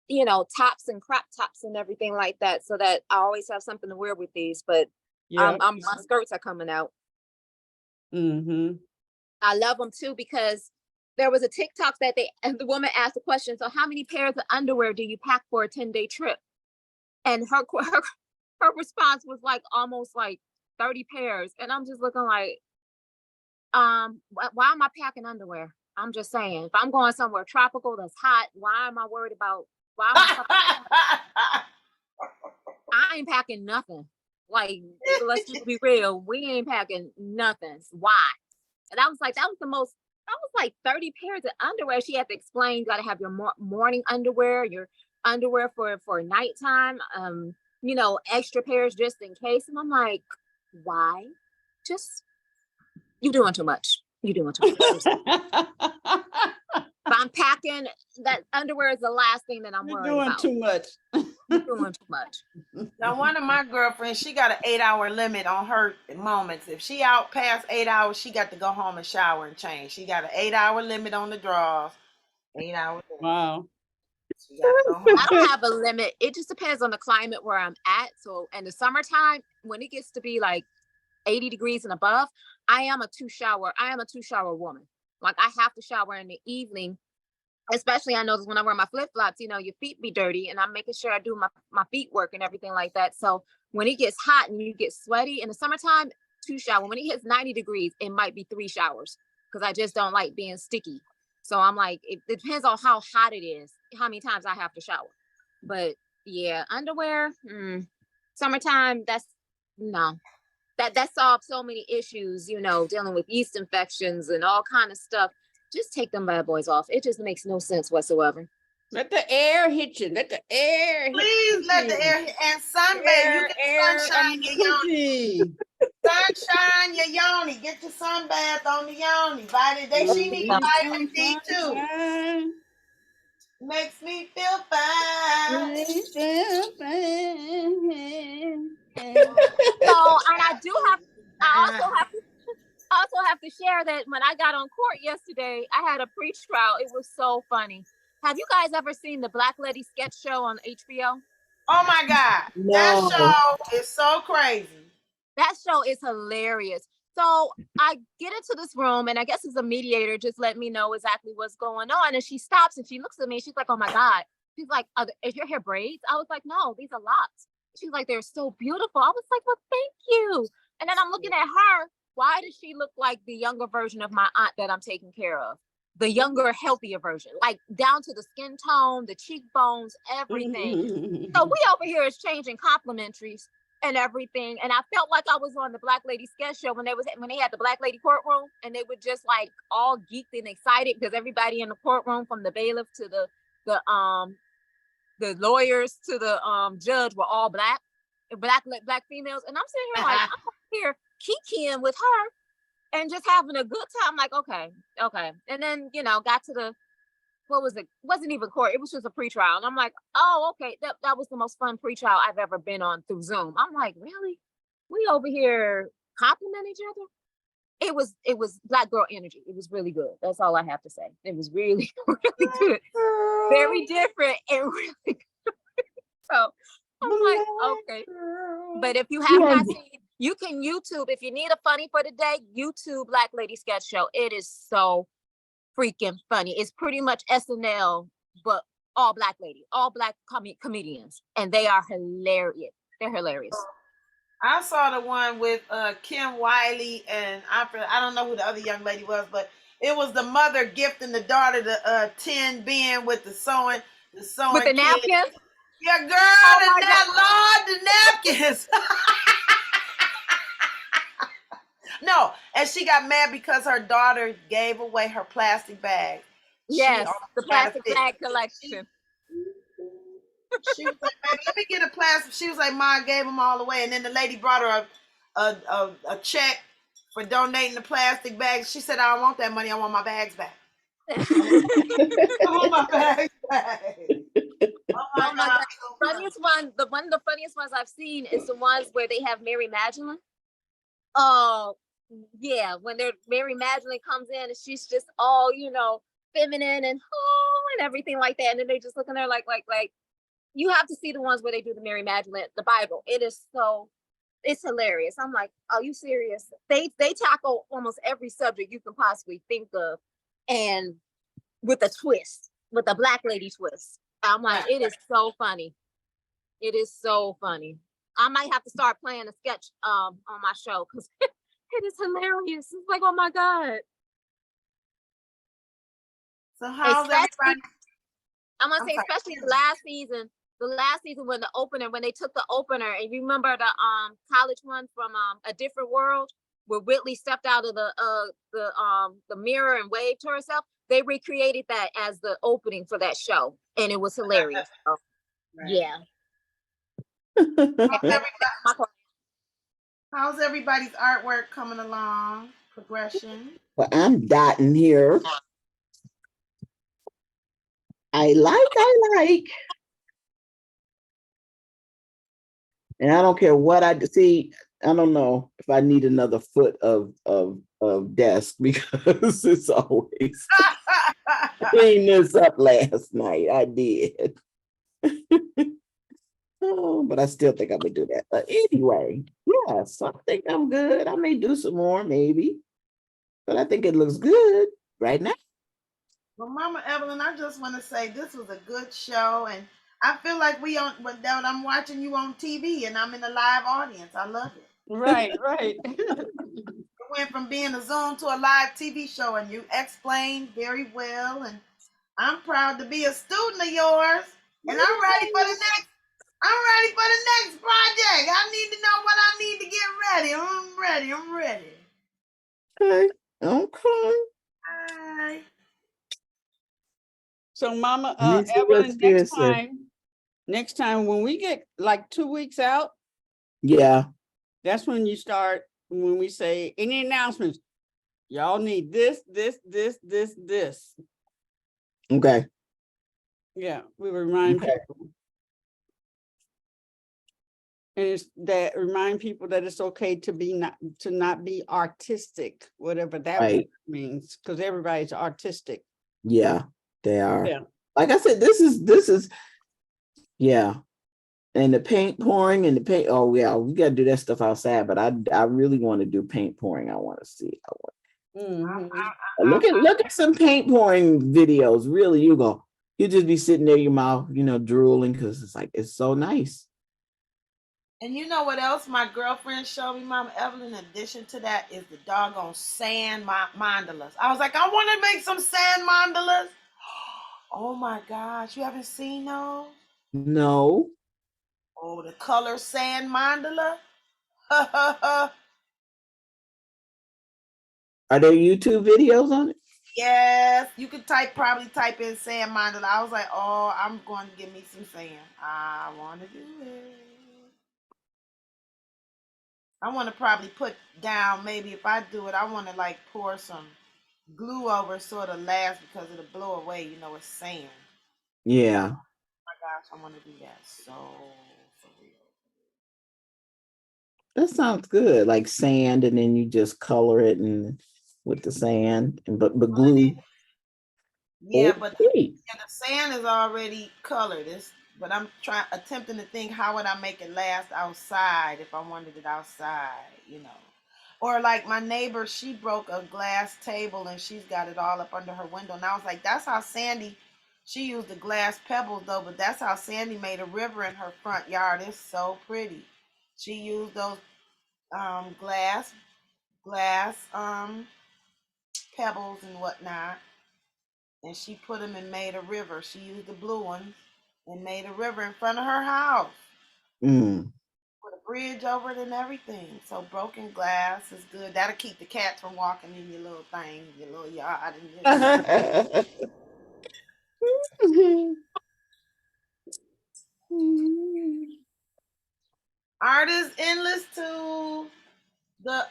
you know, tops and crop tops and everything like that, so that I always have something to wear with these. But my skirts are coming out. Mm-hmm. I love them too, because there was a TikTok and the woman asked a question. So how many pairs of underwear do you pack for a 10-day trip? And her response was like almost like 30 pairs. And I'm just looking like, why am I packing underwear? I'm just saying, if I'm going somewhere tropical that's hot, why am I worried about, I ain't packing nothing. Like, let's just be real. We ain't packing nothing. Why? And that was like 30 pairs of underwear. She had to explain, you got to have your morning underwear, your underwear for nighttime, you know, extra pairs just in case. And I'm like, why? Just, you're doing too much. If I'm packing, that underwear is the last thing that I'm worried about. You're doing too much. Now, one of my girlfriends, she got an 8-hour limit on her moments. If she out past 8 hours, she got to go home and shower and change. She got an 8-hour limit on the drawers. 8 hours. Wow. I don't have a limit. It just depends on the climate where I'm at. So in the summertime, when it gets to be like 80 degrees and above, I am a two shower woman. Like I have to shower in the evening, especially I notice when I wear my flip-flops, you know, your feet be dirty, and I'm making sure I do my feet work and everything like that. So when it gets hot and you get sweaty in the summertime, 2 showers. When it hits 90 degrees, it might be 3 showers, because I just don't like being sticky. So I'm like, it depends on how hot it is, how many times I have to shower. But yeah, underwear, summertime, that solves so many issues, you know, dealing with yeast infections and all kind of stuff. Just take them bad boys off. It just makes no sense whatsoever. Let the air hit you. Let the air. Please let the air hit. And sunbathe. You get sunshine your yoni. Sunshine your yoni. Get your sunbath on the yoni. She needs vitamin D too. Makes me feel fine. So, and I also have to share that when I got on court yesterday, I had a pre-trial. It was so funny. Have you guys ever seen the Black Lady sketch show on HBO? Oh my God. No. That show is so crazy. That show is hilarious. So I get into this room, and I guess as a mediator, just let me know exactly what's going on. And she stops and she looks at me. She's like, oh my God. She's like, is your hair braids? I was like, no, these are locks. She's like, they're so beautiful. I was like, well, thank you. And then I'm looking at her. Why does she look like the younger version of my aunt that I'm taking care of? the younger, healthier version, like down to the skin tone, the cheekbones, everything. So we over here is changing complimentaries and everything. And I felt like I was on the Black Lady sketch show when they had the Black Lady courtroom, and they were just like all geeked and excited because everybody in the courtroom, from the bailiff to the lawyers to the judge, were all black females. And I'm sitting here like, I'm here kikiing with her and just having a good time. Like, okay. And then, got to the, what was it? It wasn't even court. It was just a pretrial. And I'm like, oh, okay. That was the most fun pretrial I've ever been on through Zoom. I'm like, really? We over here compliment each other? It was Black girl energy. It was really good. That's all I have to say. It was really, really good. Very different and really good. So I'm like, okay. But if you have not seen, you can YouTube. If you need a funny for the day, YouTube Black Lady Sketch Show. It is so freaking funny. It's pretty much SNL, but all black comedians, and they are hilarious. They're hilarious. I saw the one with Kim Wiley and I don't know who the other young lady was, but it was the mother gifting the daughter the tin bin with the sewing with the napkins. Yeah, girl, the napkins. No, and she got mad because her daughter gave away her plastic bag. Yes, the plastic bag collection. She was like, baby, let me get a plastic. She was like, Mom gave them all away. And then the lady brought her a check for donating the plastic bags. She said, I don't want that money. I want my bags back. I want my bags back. Oh my God. One of the funniest ones I've seen is the ones where they have Mary Magdalene. Oh, yeah. When Mary Magdalene comes in and she's just all, feminine and everything like that. And then they just looking there like, you have to see the ones where they do the Mary Magdalene, the Bible. It's hilarious. I'm like, are you serious? They tackle almost every subject you can possibly think of, and with a twist, with a Black lady twist. I'm like, it is so funny. It is so funny. I might have to start playing a sketch on my show because it is hilarious. It's like, oh my God. So how's everybody? I'm gonna say, especially the last season when they took the opener, and you remember the college one from A Different World, where Whitley stepped out of the mirror and waved to herself. They recreated that as the opening for that show, and it was hilarious. So, yeah. How's everybody's artwork coming along? Progression? Well, I'm dotting here. I like. And I don't care what I see. I don't know if I need another foot of desk because it's always clean this up last night. I did. Oh, but I still think I'm gonna do that. But anyway, yes, I think I'm good. I may do some more, maybe. But I think it looks good right now. Well, Mama Evelyn, I just want to say this was a good show, and I feel like I'm watching you on TV and I'm in a live audience. I love it. Right. We went from being a Zoom to a live TV show, and you explained very well, and I'm proud to be a student of yours, and I'm ready for the next project. I need to know what I need to get ready. I'm ready. Okay. Hi. So Mama Evelyn, next time when we get like 2 weeks out, that's when you start, when we say any announcements, y'all need this. Okay. Yeah, we remind people. And it's that remind people that it's okay to not be artistic, whatever that means, because everybody's artistic. Yeah, they are. Yeah. Like I said, this is and the paint pouring and the paint. Oh yeah, we gotta do that stuff outside. But I really want to do paint pouring. I want to see. Look at some paint pouring videos. Really, you just be sitting there, your mouth, drooling, because it's so nice. And you know what else my girlfriend showed me, Mama Evelyn, in addition to that, is the doggone sand mandalas. I was like, I want to make some sand mandalas. Oh my gosh, you haven't seen those? No. Oh, the color sand mandala. Are there YouTube videos on it? Yes, you could probably type in sand mandala. I was like, oh, I'm going to give me some sand. I want to do it. I want to probably put down, maybe if I do it, I want to like pour some glue over so it'll last because it'll blow away. You know, it's sand. Yeah. Oh my gosh, I want to do that so for real. That sounds good. Like sand, and then you just color it and with the sand, and but glue. Yeah, but Okay. the sand is already colored. But I'm attempting to think how would I make it last outside if I wanted it outside, you know. Or like my neighbor, she broke a glass table and she's got it all up under her window. And I was like, that's how Sandy, she used the glass pebbles though, but that's how Sandy made a river in her front yard. It's so pretty. She used those glass pebbles and whatnot, and she put them and made a river. She used the blue ones and made a river in front of her house. Mm. Put a bridge over it and everything. So broken glass is good. That'll keep the cats from walking in your little thing, your little yard. Art is endless to the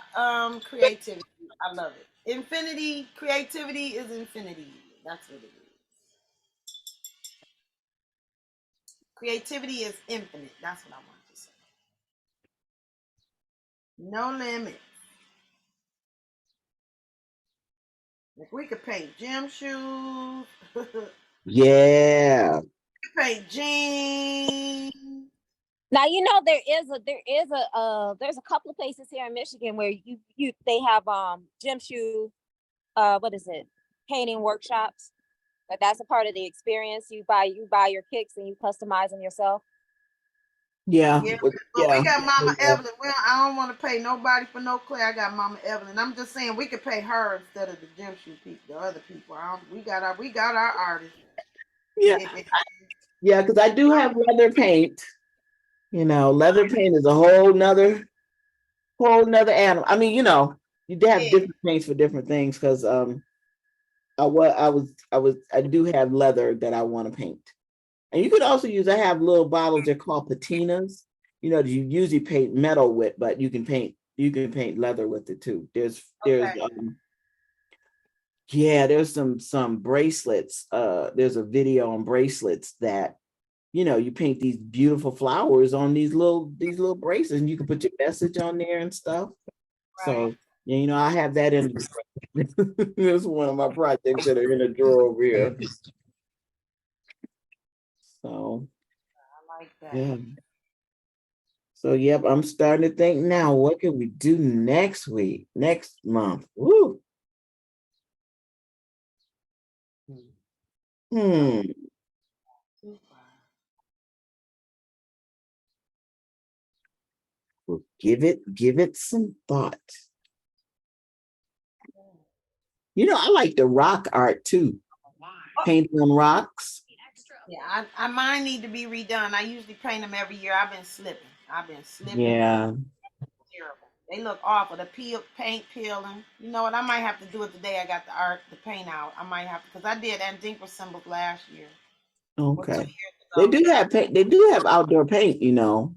creativity. I love it. Infinity, creativity is infinity. That's what it is. Creativity is infinite. That's what I want to say. No limit. Like we could paint gym shoes. Yeah. Paint jeans. Now you know there's a couple of places here in Michigan where they have gym shoe what is it, painting workshops. But that's a part of the experience. You buy your kicks and you customize them yourself. Yeah. Yeah, But but we yeah. got Mama Evelyn. Well, I don't want to pay nobody for no clay. I got Mama Evelyn. I'm just saying we could pay her instead of the gym shoe people, the other people. We got our artists. Yeah. Yeah, because I do have leather paint. You know, leather paint is a whole nother animal. I mean, you know, you have Yeah. different paints for different things because I do have leather that I want to paint. And you could also use, I have little bottles, they're called patinas. You know, you usually paint metal with, but you can paint leather with it too. There's Okay. there's some bracelets. There's a video on bracelets that, you know, you paint these beautiful flowers on these little bracelets, and you can put your message on there and stuff. So, Right. yeah, you know, I have that in. This is one of my projects that are in a drawer over here. So, I like that. yeah. So, yep, I'm starting to think now, what can we do next month? Woo. Hmm. Well, give it some thought. You know, I like the rock art too. Painting on rocks. Yeah, I mine need to be redone. I usually paint them every year. I've been slipping. Yeah. Terrible. They look awful. The paint peeling. You know what? I might have to do it the day I got the paint out. I might have to, because I did Antifa symbols last year. Or 2 Okay. years They ago. do have paint. They do have outdoor paint, you know.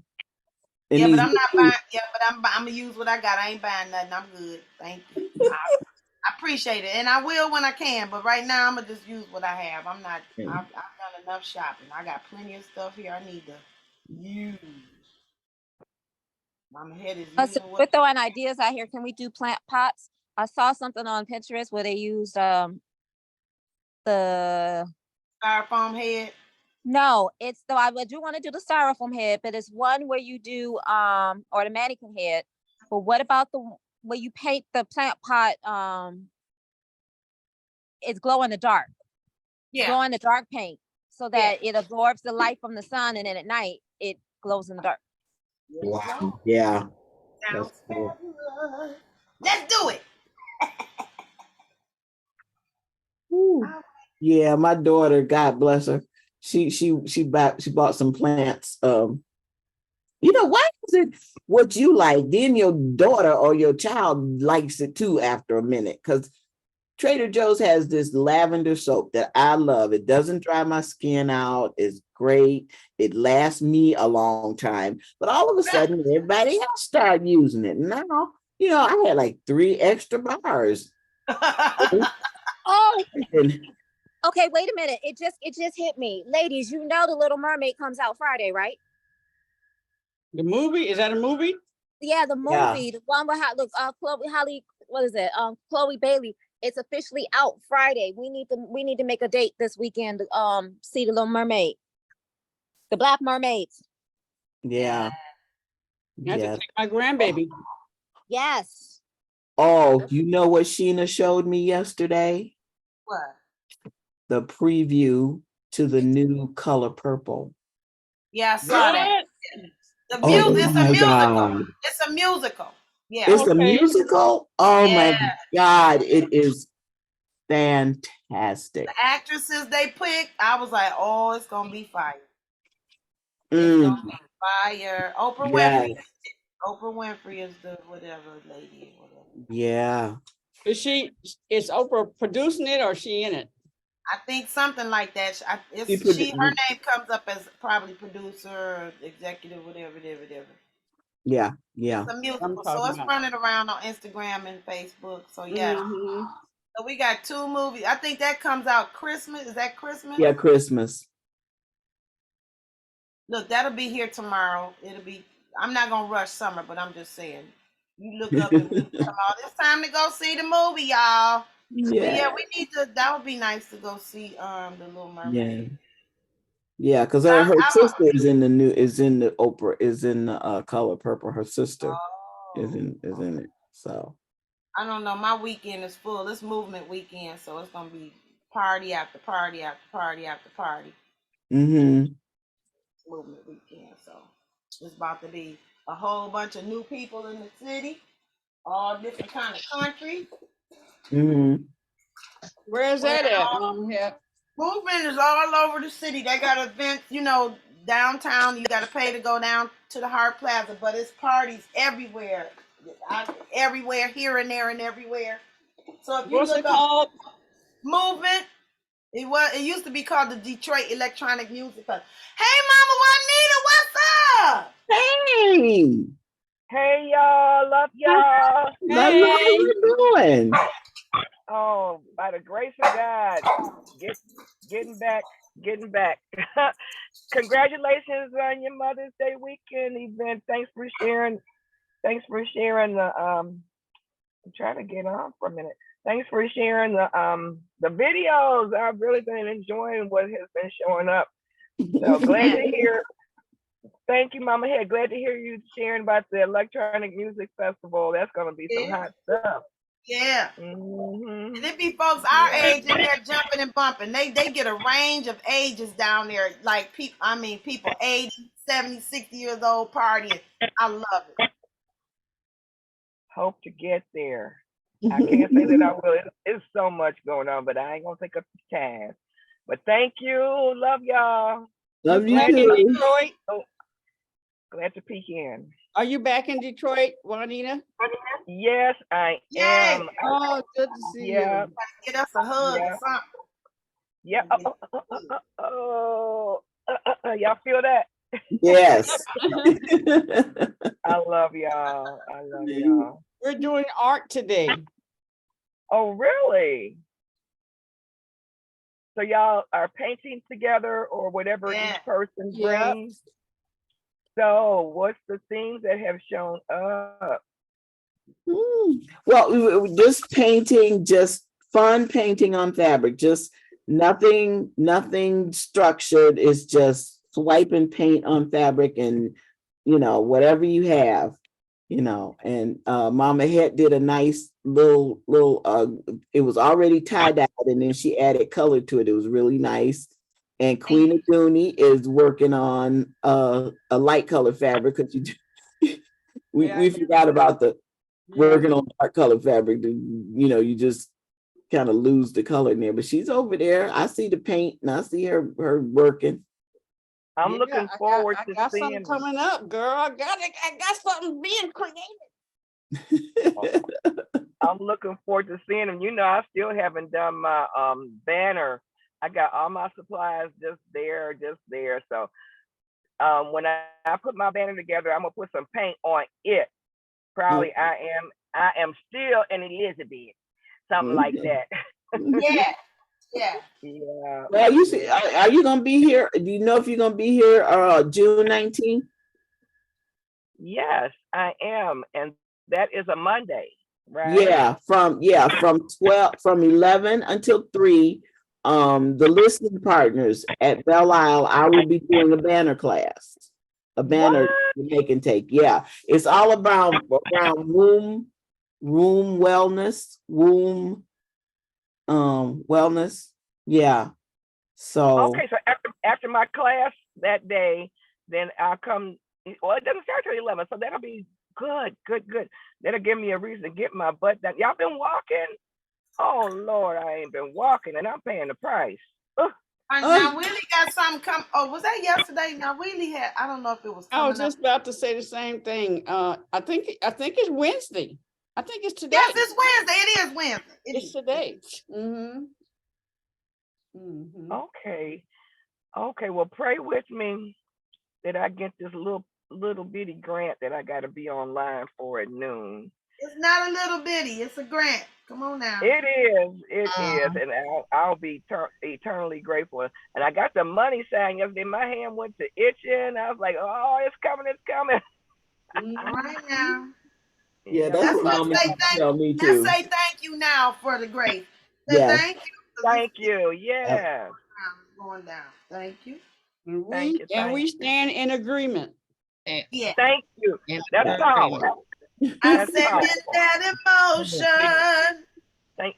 Yeah, but I'm not buying. Yeah, but I'm gonna use what I got. I ain't buying nothing. I'm good. Thank you. I appreciate it, and I will when I can. But right now, I'm gonna just use what I have. I'm not. I've done enough shopping. I got plenty of stuff here. I need to use. My head is So using we're what. throwing ideas out here. Can we do plant pots? I saw something on Pinterest where they used the Styrofoam head. no, it's though I do want to do the styrofoam head, but it's one where you do or the mannequin head. But what about the where you paint the plant pot it's glow in the dark. Yeah. Glow in the dark paint so that it absorbs the light from the sun and then at night it glows in the dark. Yes, Lord. Yeah. Sounds That's cool. fabulous. Let's do it. Woo. Oh, Yeah, my daughter, God bless her. She bought some plants. Why is it what you like? Then your daughter or your child likes it too after a minute. Because Trader Joe's has this lavender soap that I love. It doesn't dry my skin out. It's great. It lasts me a long time. But all of a sudden, everybody else started using it. Now, I had like 3 extra bars. Oh, And okay, wait a minute. It just hit me. Ladies, you know the Little Mermaid comes out Friday, right? The movie, is that a movie? Yeah, the Yeah. movie, the one with Chloe Holly, what is it? Chloe Bailey. It's officially out Friday. We need to make a date this weekend to see the Little Mermaid. The Black Mermaids. yeah. I have to Yeah. take my grandbaby. Yes. Oh, you know what Sheena showed me yesterday? what? The preview to the new Color Purple. Yeah, I saw that. What? The Oh music. It's a my musical. God. It's a musical. Yeah. It's a Okay. musical? Oh my Yeah. God. It is fantastic. The actresses they picked, I was like, oh, it's gonna be fire. It's Mm, gonna be fire. Oprah yes. Winfrey. Oprah Winfrey is the whatever lady, whatever. Yeah. Is Oprah producing it or is she in it? I think something like that. Her name comes up as probably producer, or executive, whatever. Yeah. Yeah. It's a I'm musical, so talking it's about. running around on Instagram and Facebook. So yeah, Mhm. so we got 2 movies. I think that comes out Christmas. Is that Christmas? Yeah. Christmas. Look, that'll be here tomorrow. It'll be. I'm not gonna rush summer, but I'm just saying. You look up and we come out. It's time to go see the movie, y'all. But yeah, Yeah. we need to. That would be nice to go see the Little Yeah. Mermaid. Yeah. Because her sister is in the Oprah, is in the Color Purple. Her sister is in it. So I don't know. My weekend is full. It's movement weekend, so it's gonna be party after party after party after party. mm-hmm. Movement weekend, so it's about to be a whole bunch of new people in the city, all different kind of countries. Mm-hmm. Where is that at, Mom? Yeah. Movement is all over the city. They got events, downtown. You got to pay to go down to the Hart Plaza, but it's parties everywhere, everywhere, here and there and everywhere. So if you What's look it up called? Movement, it used to be called the Detroit Electronic Music Festival. Hey, Mama Juanita, what's up? Hey, Hey y'all, love y'all. Love, how Hey. you doing? Oh, by the grace of God, getting back. Congratulations on your Mother's Day weekend event. Thanks for sharing the I'm trying to get on for a minute. Thanks for sharing the videos. I've really been enjoying what has been showing up. So glad to hear. Thank you, Mama Head. Glad to hear you sharing about the electronic music festival. That's gonna be some hot stuff. Yeah. Mm-hmm. And it be folks our age in there jumping and bumping. They get a range of ages down there. Like people 80, 70, 60 years old partying. I love it. Hope to get there. I can't say that I will. It's so much going on, but I ain't gonna take up the time. But thank you. Love y'all. Love you Back in too. Detroit? Glad to peek in. Are you back in Detroit, Juanita? Yes, I am. Oh, good to see Yeah. you. Get us a hug or something. Yeah. Y'all feel that? Yes. I love y'all. I love y'all. We're doing art today. Oh, really? So y'all are painting together or whatever each person brings? So what's the themes that have shown up? Well, just painting, just fun painting on fabric, just nothing structured. It's just swiping paint on fabric and, whatever you have, and Mama Het did a nice little, it was already tie-dyed and then she added color to it. It was really nice. And Queen Aduni is working on a light color fabric because we forgot about the working on dark color fabric. You just kind of lose the color in there. But she's over there. I see the paint and I see her working. I'm looking forward to I got seeing something coming up, girl. I got something being created. I'm looking forward to seeing them. I still haven't done my banner. I got all my supplies just there. So when I put my banner together, I'm gonna put some paint on it. Probably I am still an Elizabeth, something like that. Yeah. Yeah. Well, you see, are you gonna be here? Do you know if you're gonna be here June 19th? Yes, I am, and that is a Monday, right? Yeah, from 11 until 3. The listening partners at Belle Isle, I will be doing a banner class, a banner they can take. Yeah, it's all around womb wellness, wellness. Yeah. So Okay, so after my class that day, then I'll come. Well, it doesn't start till 11, so that'll be good. That'll give me a reason to get my butt down. Y'all been walking? Oh Lord, I ain't been walking, and I'm paying the price. Now Willie got something come. Oh, was that yesterday? Now Willie had. I don't know if it was. I was Coming just about to say the same thing. I think it's Wednesday. I think it's today. Yes, it's Wednesday. It is Wednesday. It's today. Okay. Well, pray with me that I get this little bitty grant that I got to be online for at noon. It's not a little bitty. It's a grant. Come on now. It is, and I'll be eternally grateful. And I got the money sign yesterday. My hand went to itching. I was like, "Oh, it's coming! All right now. yeah, that's what Mama tell me too. Let's say thank you now for the grace. Yeah. Thank you. Yeah. Going down. Thank you. We stand in agreement. Yeah. Thank you. That's power. I second that emotion.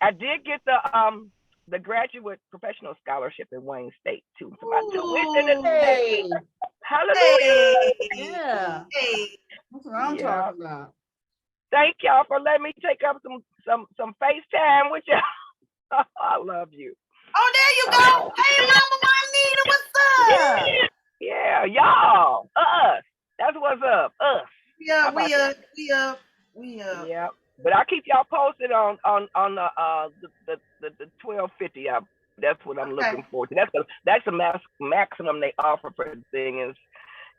I did get the graduate professional scholarship at Wayne State too. So my tuition is hallelujah. Yeah. That's what I'm talking about. Thank y'all for letting me take up some FaceTime with y'all. I love you. Oh, there you go. Hey, Mama Juanita, what's up? Yeah, y'all. Us. That's what's up. Us. Yeah, we up. Yeah. But I'll keep y'all posted on the 1250. That's what I'm looking forward to. That's the maximum they offer for the thing is,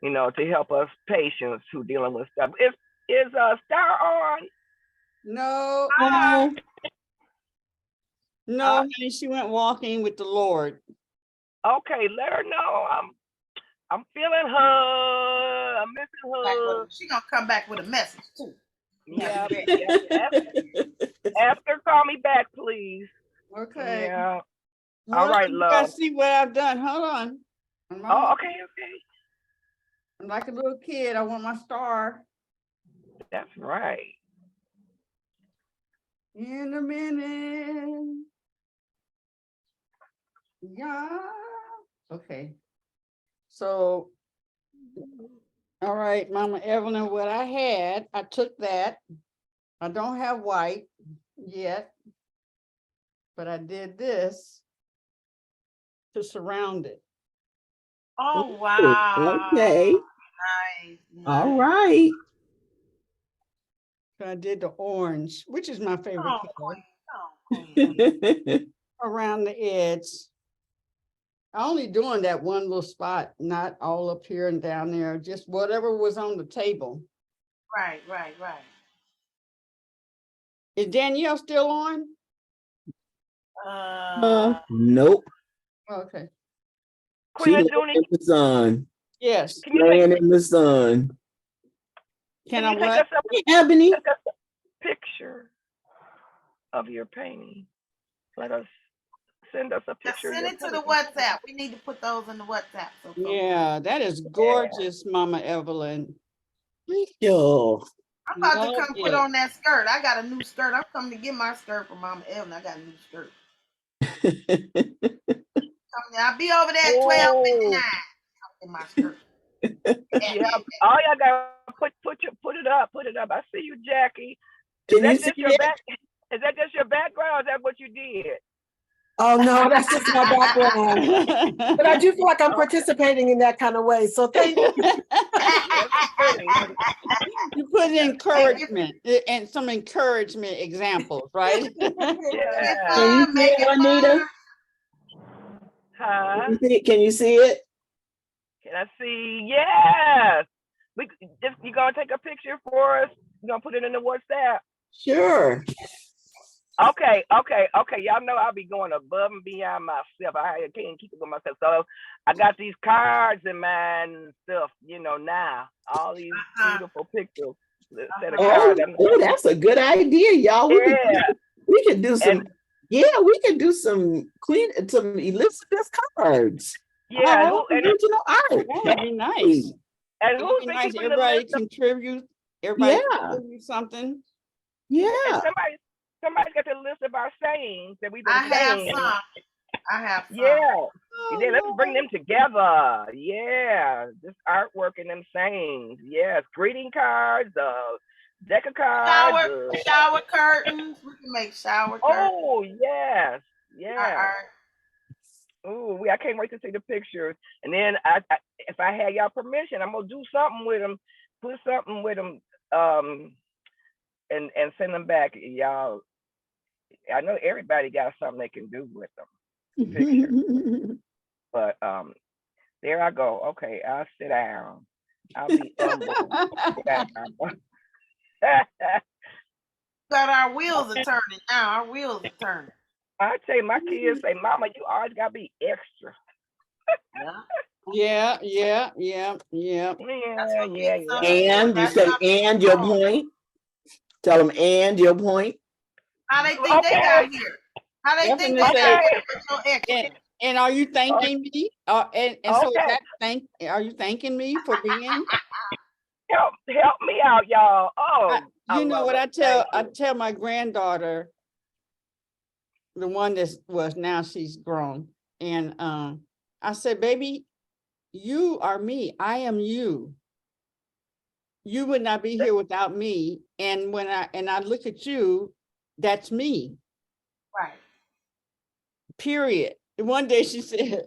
to help us patients who dealing with stuff. Is Star on? No. No, honey, she went walking with the Lord. Okay, let her know I'm feeling her. I'm missing her. She gonna come back with a message too. Yeah. Ask her, call me back, please. Okay. Yeah. All right, love. You gotta see what I've done. Hold on. Okay. I'm like a little kid. I want my star. That's right. In a minute. Yeah. Okay. So, all right, Mama Evelyn, what I took that. I don't have white yet, but I did this to surround it. Oh, wow. Okay. Nice. All right. So I did the orange, which is my favorite color. Around the edge. I'm only doing that one little spot, not all up here and down there, just whatever was on the table. Right. Is Danielle still on? Nope. Okay. She laying in the sun. Yes. Laying in the sun. Can I what? Ebony. Take a picture of your painting. Send us a picture. Send it to the WhatsApp. We need to put those in the WhatsApp. Yeah, that is gorgeous, Mama Evelyn. Yo. I'm about to come put on that skirt. I got a new skirt. I'm coming to get my skirt from Mama Evelyn. I got a new skirt. I'll be over there at 12:59. My skirt. Yeah, all y'all gotta put it up. Put it up. I see you, Jackie. Is Can you that see just your it? back? Is that just your background? Or is that what you did? Oh, no, that's just my background. But I do feel like I'm participating in that kind of way. So thank you. That's pretty. You put encouragement and some encouragement examples, right? Can Yeah. you see it, Juanita? Huh? Can you see it? Can I see? Yes. You gonna take a picture for us? You gonna put it in the WhatsApp? Sure. Okay. Y'all know I'll be going above and beyond myself. I can't keep it with myself. So I got these cards in mind and stuff, now. All these beautiful pictures. Set of cards. Oh, that's a good idea, y'all. We could do some, we could do some Elizabeth cards. Yeah, Original art. That would be nice. And It who's would be been nice. keeping the Everybody list of, contribute. Everybody contribute something. Yeah. and somebody's got the list of our sayings that we've been I have saying. some. I have some. Yeah. Yeah, let's bring them together. Yeah. This artwork and them sayings. Yes. Greeting cards, deck of cards. Shower curtains. We can make shower curtains. Oh, yes. Yeah. Art. Oh, I can't wait to see the pictures. And then if I had y'all permission, I'm gonna do something with them, put something with them, and send them back. Y'all, I know everybody got something they can do with them. Pictures. But there I go. Okay, I'll sit down. I'll be humble. But our wheels are turning now. Our wheels are turning. I tell you, my kids say, "Mama, you always gotta be extra." Yeah. And you say, and your point. Tell them, and your point. How they think they got here? How they think they got here? And are you thanking me? So is that are you thanking me for being? Help me out, y'all. Oh, you know what I tell my granddaughter, the one that was now she's grown, and I said, baby, you are me. I am you. You would not be here without me. And when I look at you, that's me. Right. Period. And one day she said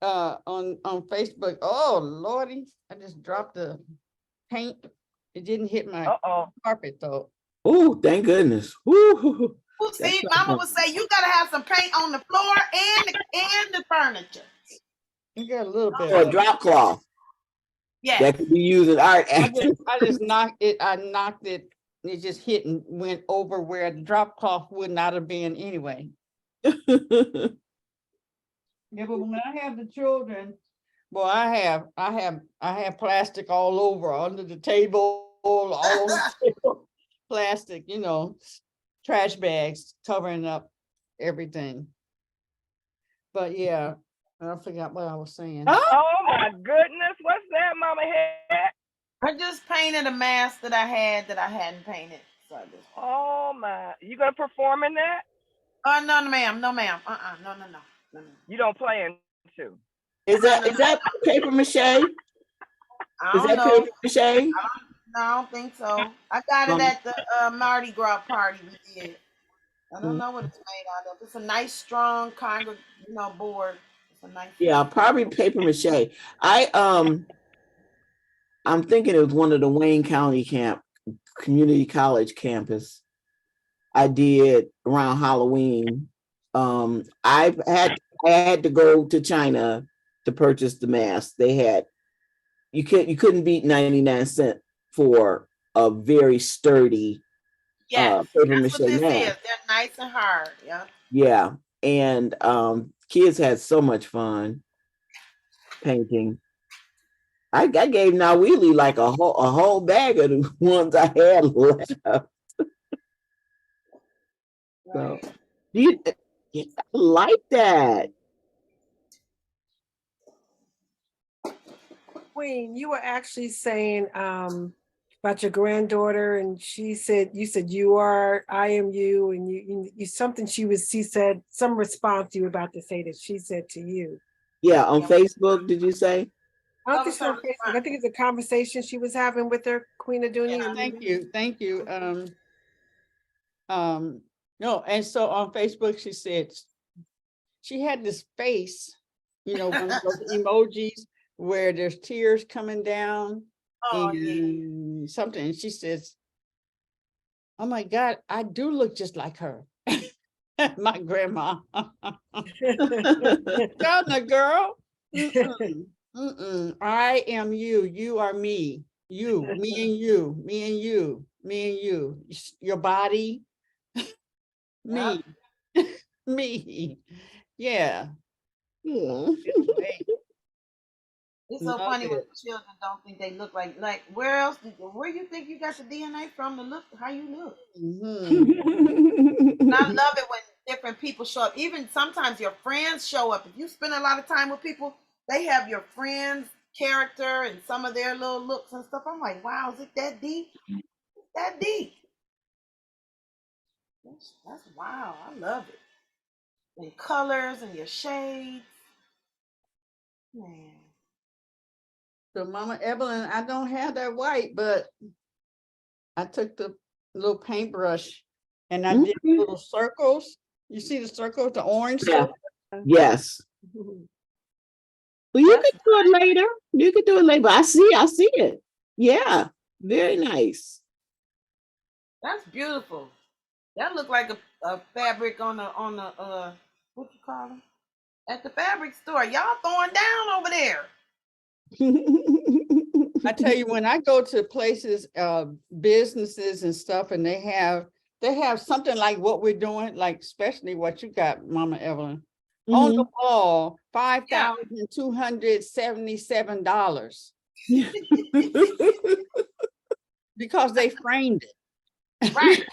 on Facebook, oh Lordy, I just dropped the paint. It didn't hit my carpet though. Oh, thank goodness. Woo. See, Mama would say you gotta have some paint on the floor and the furniture. You got a little bit. Or a drop cloth. Yeah. That could be used in art. I just knocked it. I knocked it. It just hit and went over where the drop cloth would not have been anyway. Yeah, but when I have the children, boy, I have plastic all over, under the table, all over the table. Plastic, trash bags covering up everything. But yeah, I forgot what I was saying. Oh my goodness, what's that, Mama had? I just painted a mask that I hadn't painted. So oh my, you gonna perform in that? Oh no, ma'am, no. You don't plan to. Is that paper mache? Paper mache? I don't think so. I got it at the Mardi Gras party we did. I don't know what it's made out of. It's a nice, strong board. It's a nice. Yeah, probably paper mache. I'm thinking it was one of the Wayne County community college campus. I did around Halloween. I had to go to China to purchase the mask. You couldn't beat 99 cents for a very sturdy paper mache mask. They're nice and hard. Yeah. Yeah, and kids had so much fun painting. I gave Nawili like a whole bag of the ones I had left. So you like that. Queen, you were actually saying about your granddaughter, and you said you are, I am you, and you something she said some response you were about to say that she said to you. Yeah, on Facebook, did you say? I don't think she's on Facebook. I think it's a conversation she was having with her, Queen Aduni. Yeah. Thank you, thank you. No, and so on Facebook, she said she had this face, you know, one of those emojis where there's tears coming down Oh, yeah. and something. And she says, "Oh my God, I do look just like her." My grandma. Gonna girl. Mm-mm, mm-mm. I am you. You are me. You, me and you, me and you, me and you. Your body, me, me. Yeah. Yeah. It's so Love funny when it. children don't think they look like where else where you think you got the DNA from to look how you look? Mhm. And I love it when different people show up. Even sometimes your friends show up. If you spend a lot of time with people, they have your friends' character and some of their little looks and stuff. I'm like, wow, is it that deep? It's that deep. That's wow. I love it. And colors and your shades. Man. So Mama Evelyn, I don't have that white, but I took the little paintbrush and I did Okay. little circles. You see the circles, the orange Yeah. circle? Yes. Well, you That's can do it later. You can do it later. I see it. Yeah. Very nice. That's beautiful. That looked like a fabric on the what you call them? At the fabric store. Y'all throwing down over there. I tell you, when I go to places, businesses and stuff, and they have something like what we're doing, like especially what you got, Mama Evelyn, on the wall, $5,277 because they framed it. Right.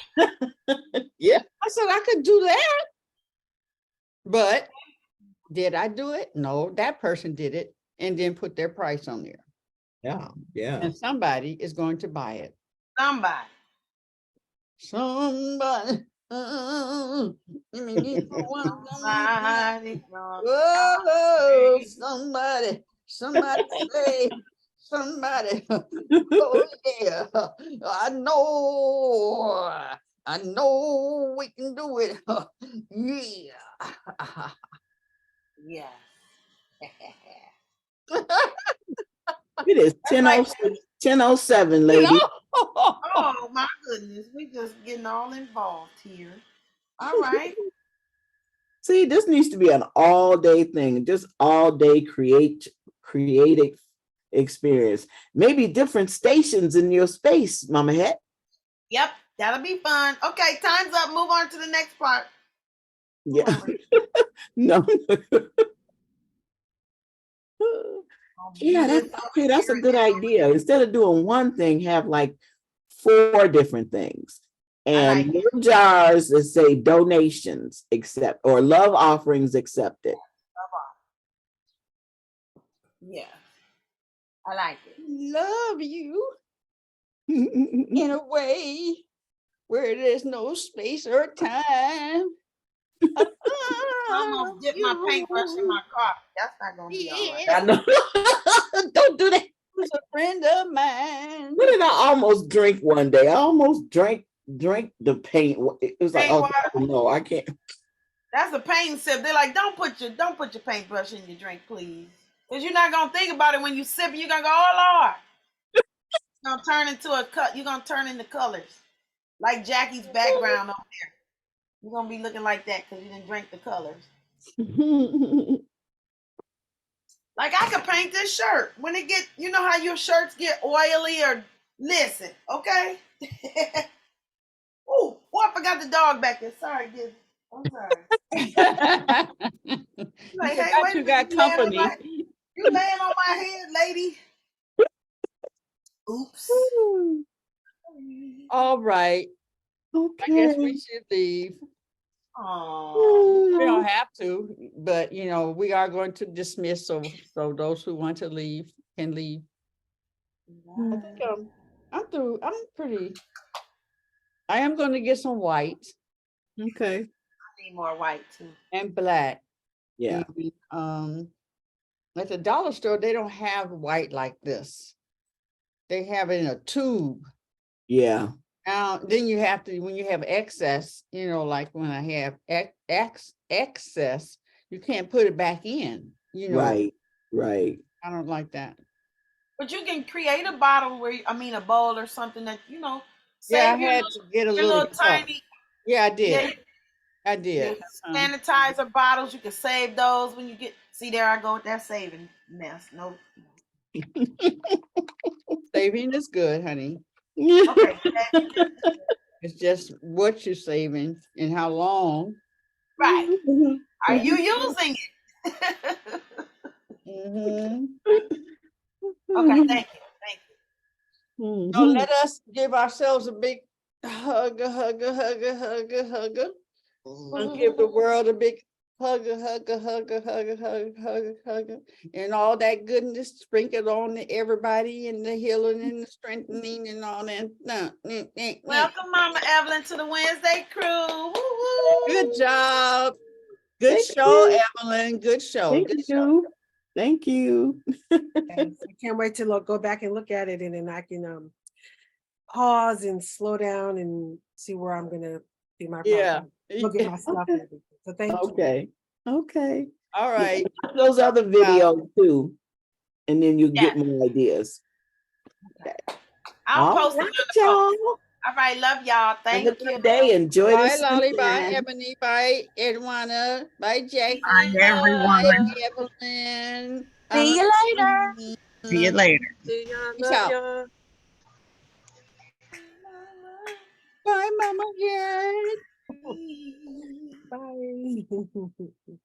Yeah. I said I could do that, but did I do it? No, that person did it and then put their price on there. Yeah. Yeah. And somebody is going to buy it. Somebody. Somebody. Somebody from Whoa, somebody say, somebody. Oh yeah, I know we can do it. Yeah. yeah. It is That's like 10:07, lady. oh my goodness. We just getting all involved here. All right. See, this needs to be an all-day thing, just all-day creative experience. Maybe different stations in your space, Mama Het. Yep, that'll be fun. Okay, time's up. Move on to the next part. Yeah. No. Yeah, that's a good idea. Instead of doing one thing, have like 4 different things. And like little jars that say donations accept or love offerings accepted. Yeah. I like it. Love you in a way where there's no space or time. I almost dipped my paintbrush in my coffee. That's not gonna be all right. I know. Don't do that. Who's a friend of mine. What did I almost drink one day? I almost drank the paint. It was like, oh no, I can't. That's a paint sip. They're like, don't put your paintbrush in your drink, please. Because you're not gonna think about it when you sip, you're gonna go, oh Lord. It's gonna turn into a cut, you're gonna turn into colors. Like Jackie's background over there. You're gonna be looking like that because you didn't drink the colors. Like I could paint this shirt. When it get, you know how your shirts get oily or listen, okay? Oh, I forgot the dog back there. Sorry, Disney. I'm sorry. Like, hey, wait a You minute, got company. You laying on my head, lady. Oops. All right. Okay. I guess we should leave. Oh, we don't have to, but you know, we are going to dismiss, so those who want to leave can leave. I think I'm through. I am going to get some white. Okay. I need more white too. And black. Yeah. And, at the dollar store, they don't have white like this. They have it in a tube. Yeah. Then you have to, when you have excess, like when I have excess, you can't put it back in, Right. Right. I don't like that. But you can create a bottle where a bowl or something that Yeah, save I your had to get a your little little cup. tiny Yeah, I did. yeah, I your did. sanitizer bottles. You can save those when you get. See, there I go with that saving mess. No. Saving is good, honey. Okay. It's just what you're saving and how long. Right. Are you using it? Mhm. Okay. Thank you. Thank you. So let us give ourselves a big hug, and give the world a big hug, and all that goodness sprinkled on everybody, and the healing and the strengthening and all that. Welcome, Mama Evelyn, to the Wednesday crew. Woo-woo. Good job. Good Thank show, you. Evelyn. Good show. Thank Good show. you. Thank you. Thanks. I can't wait to go back and look at it, and then I can pause and slow down and see where I'm gonna do my Yeah. look at my stuff and everything. So thank you. Okay. Okay. All right. Watch those other videos too, and then you get Yeah. more ideas. I'll All post right, it on the post. y'all. All right, love y'all. Have a Thank you. good day. Enjoy the Bye, Lolly. Bye, sunshine. Ebony. Bye, Edwana. Bye, Jackie. Bye, everyone. Bye, Evelyn. See you later. See you later. See ya, Peace love out. ya. Bye, Mama. Yay. Bye.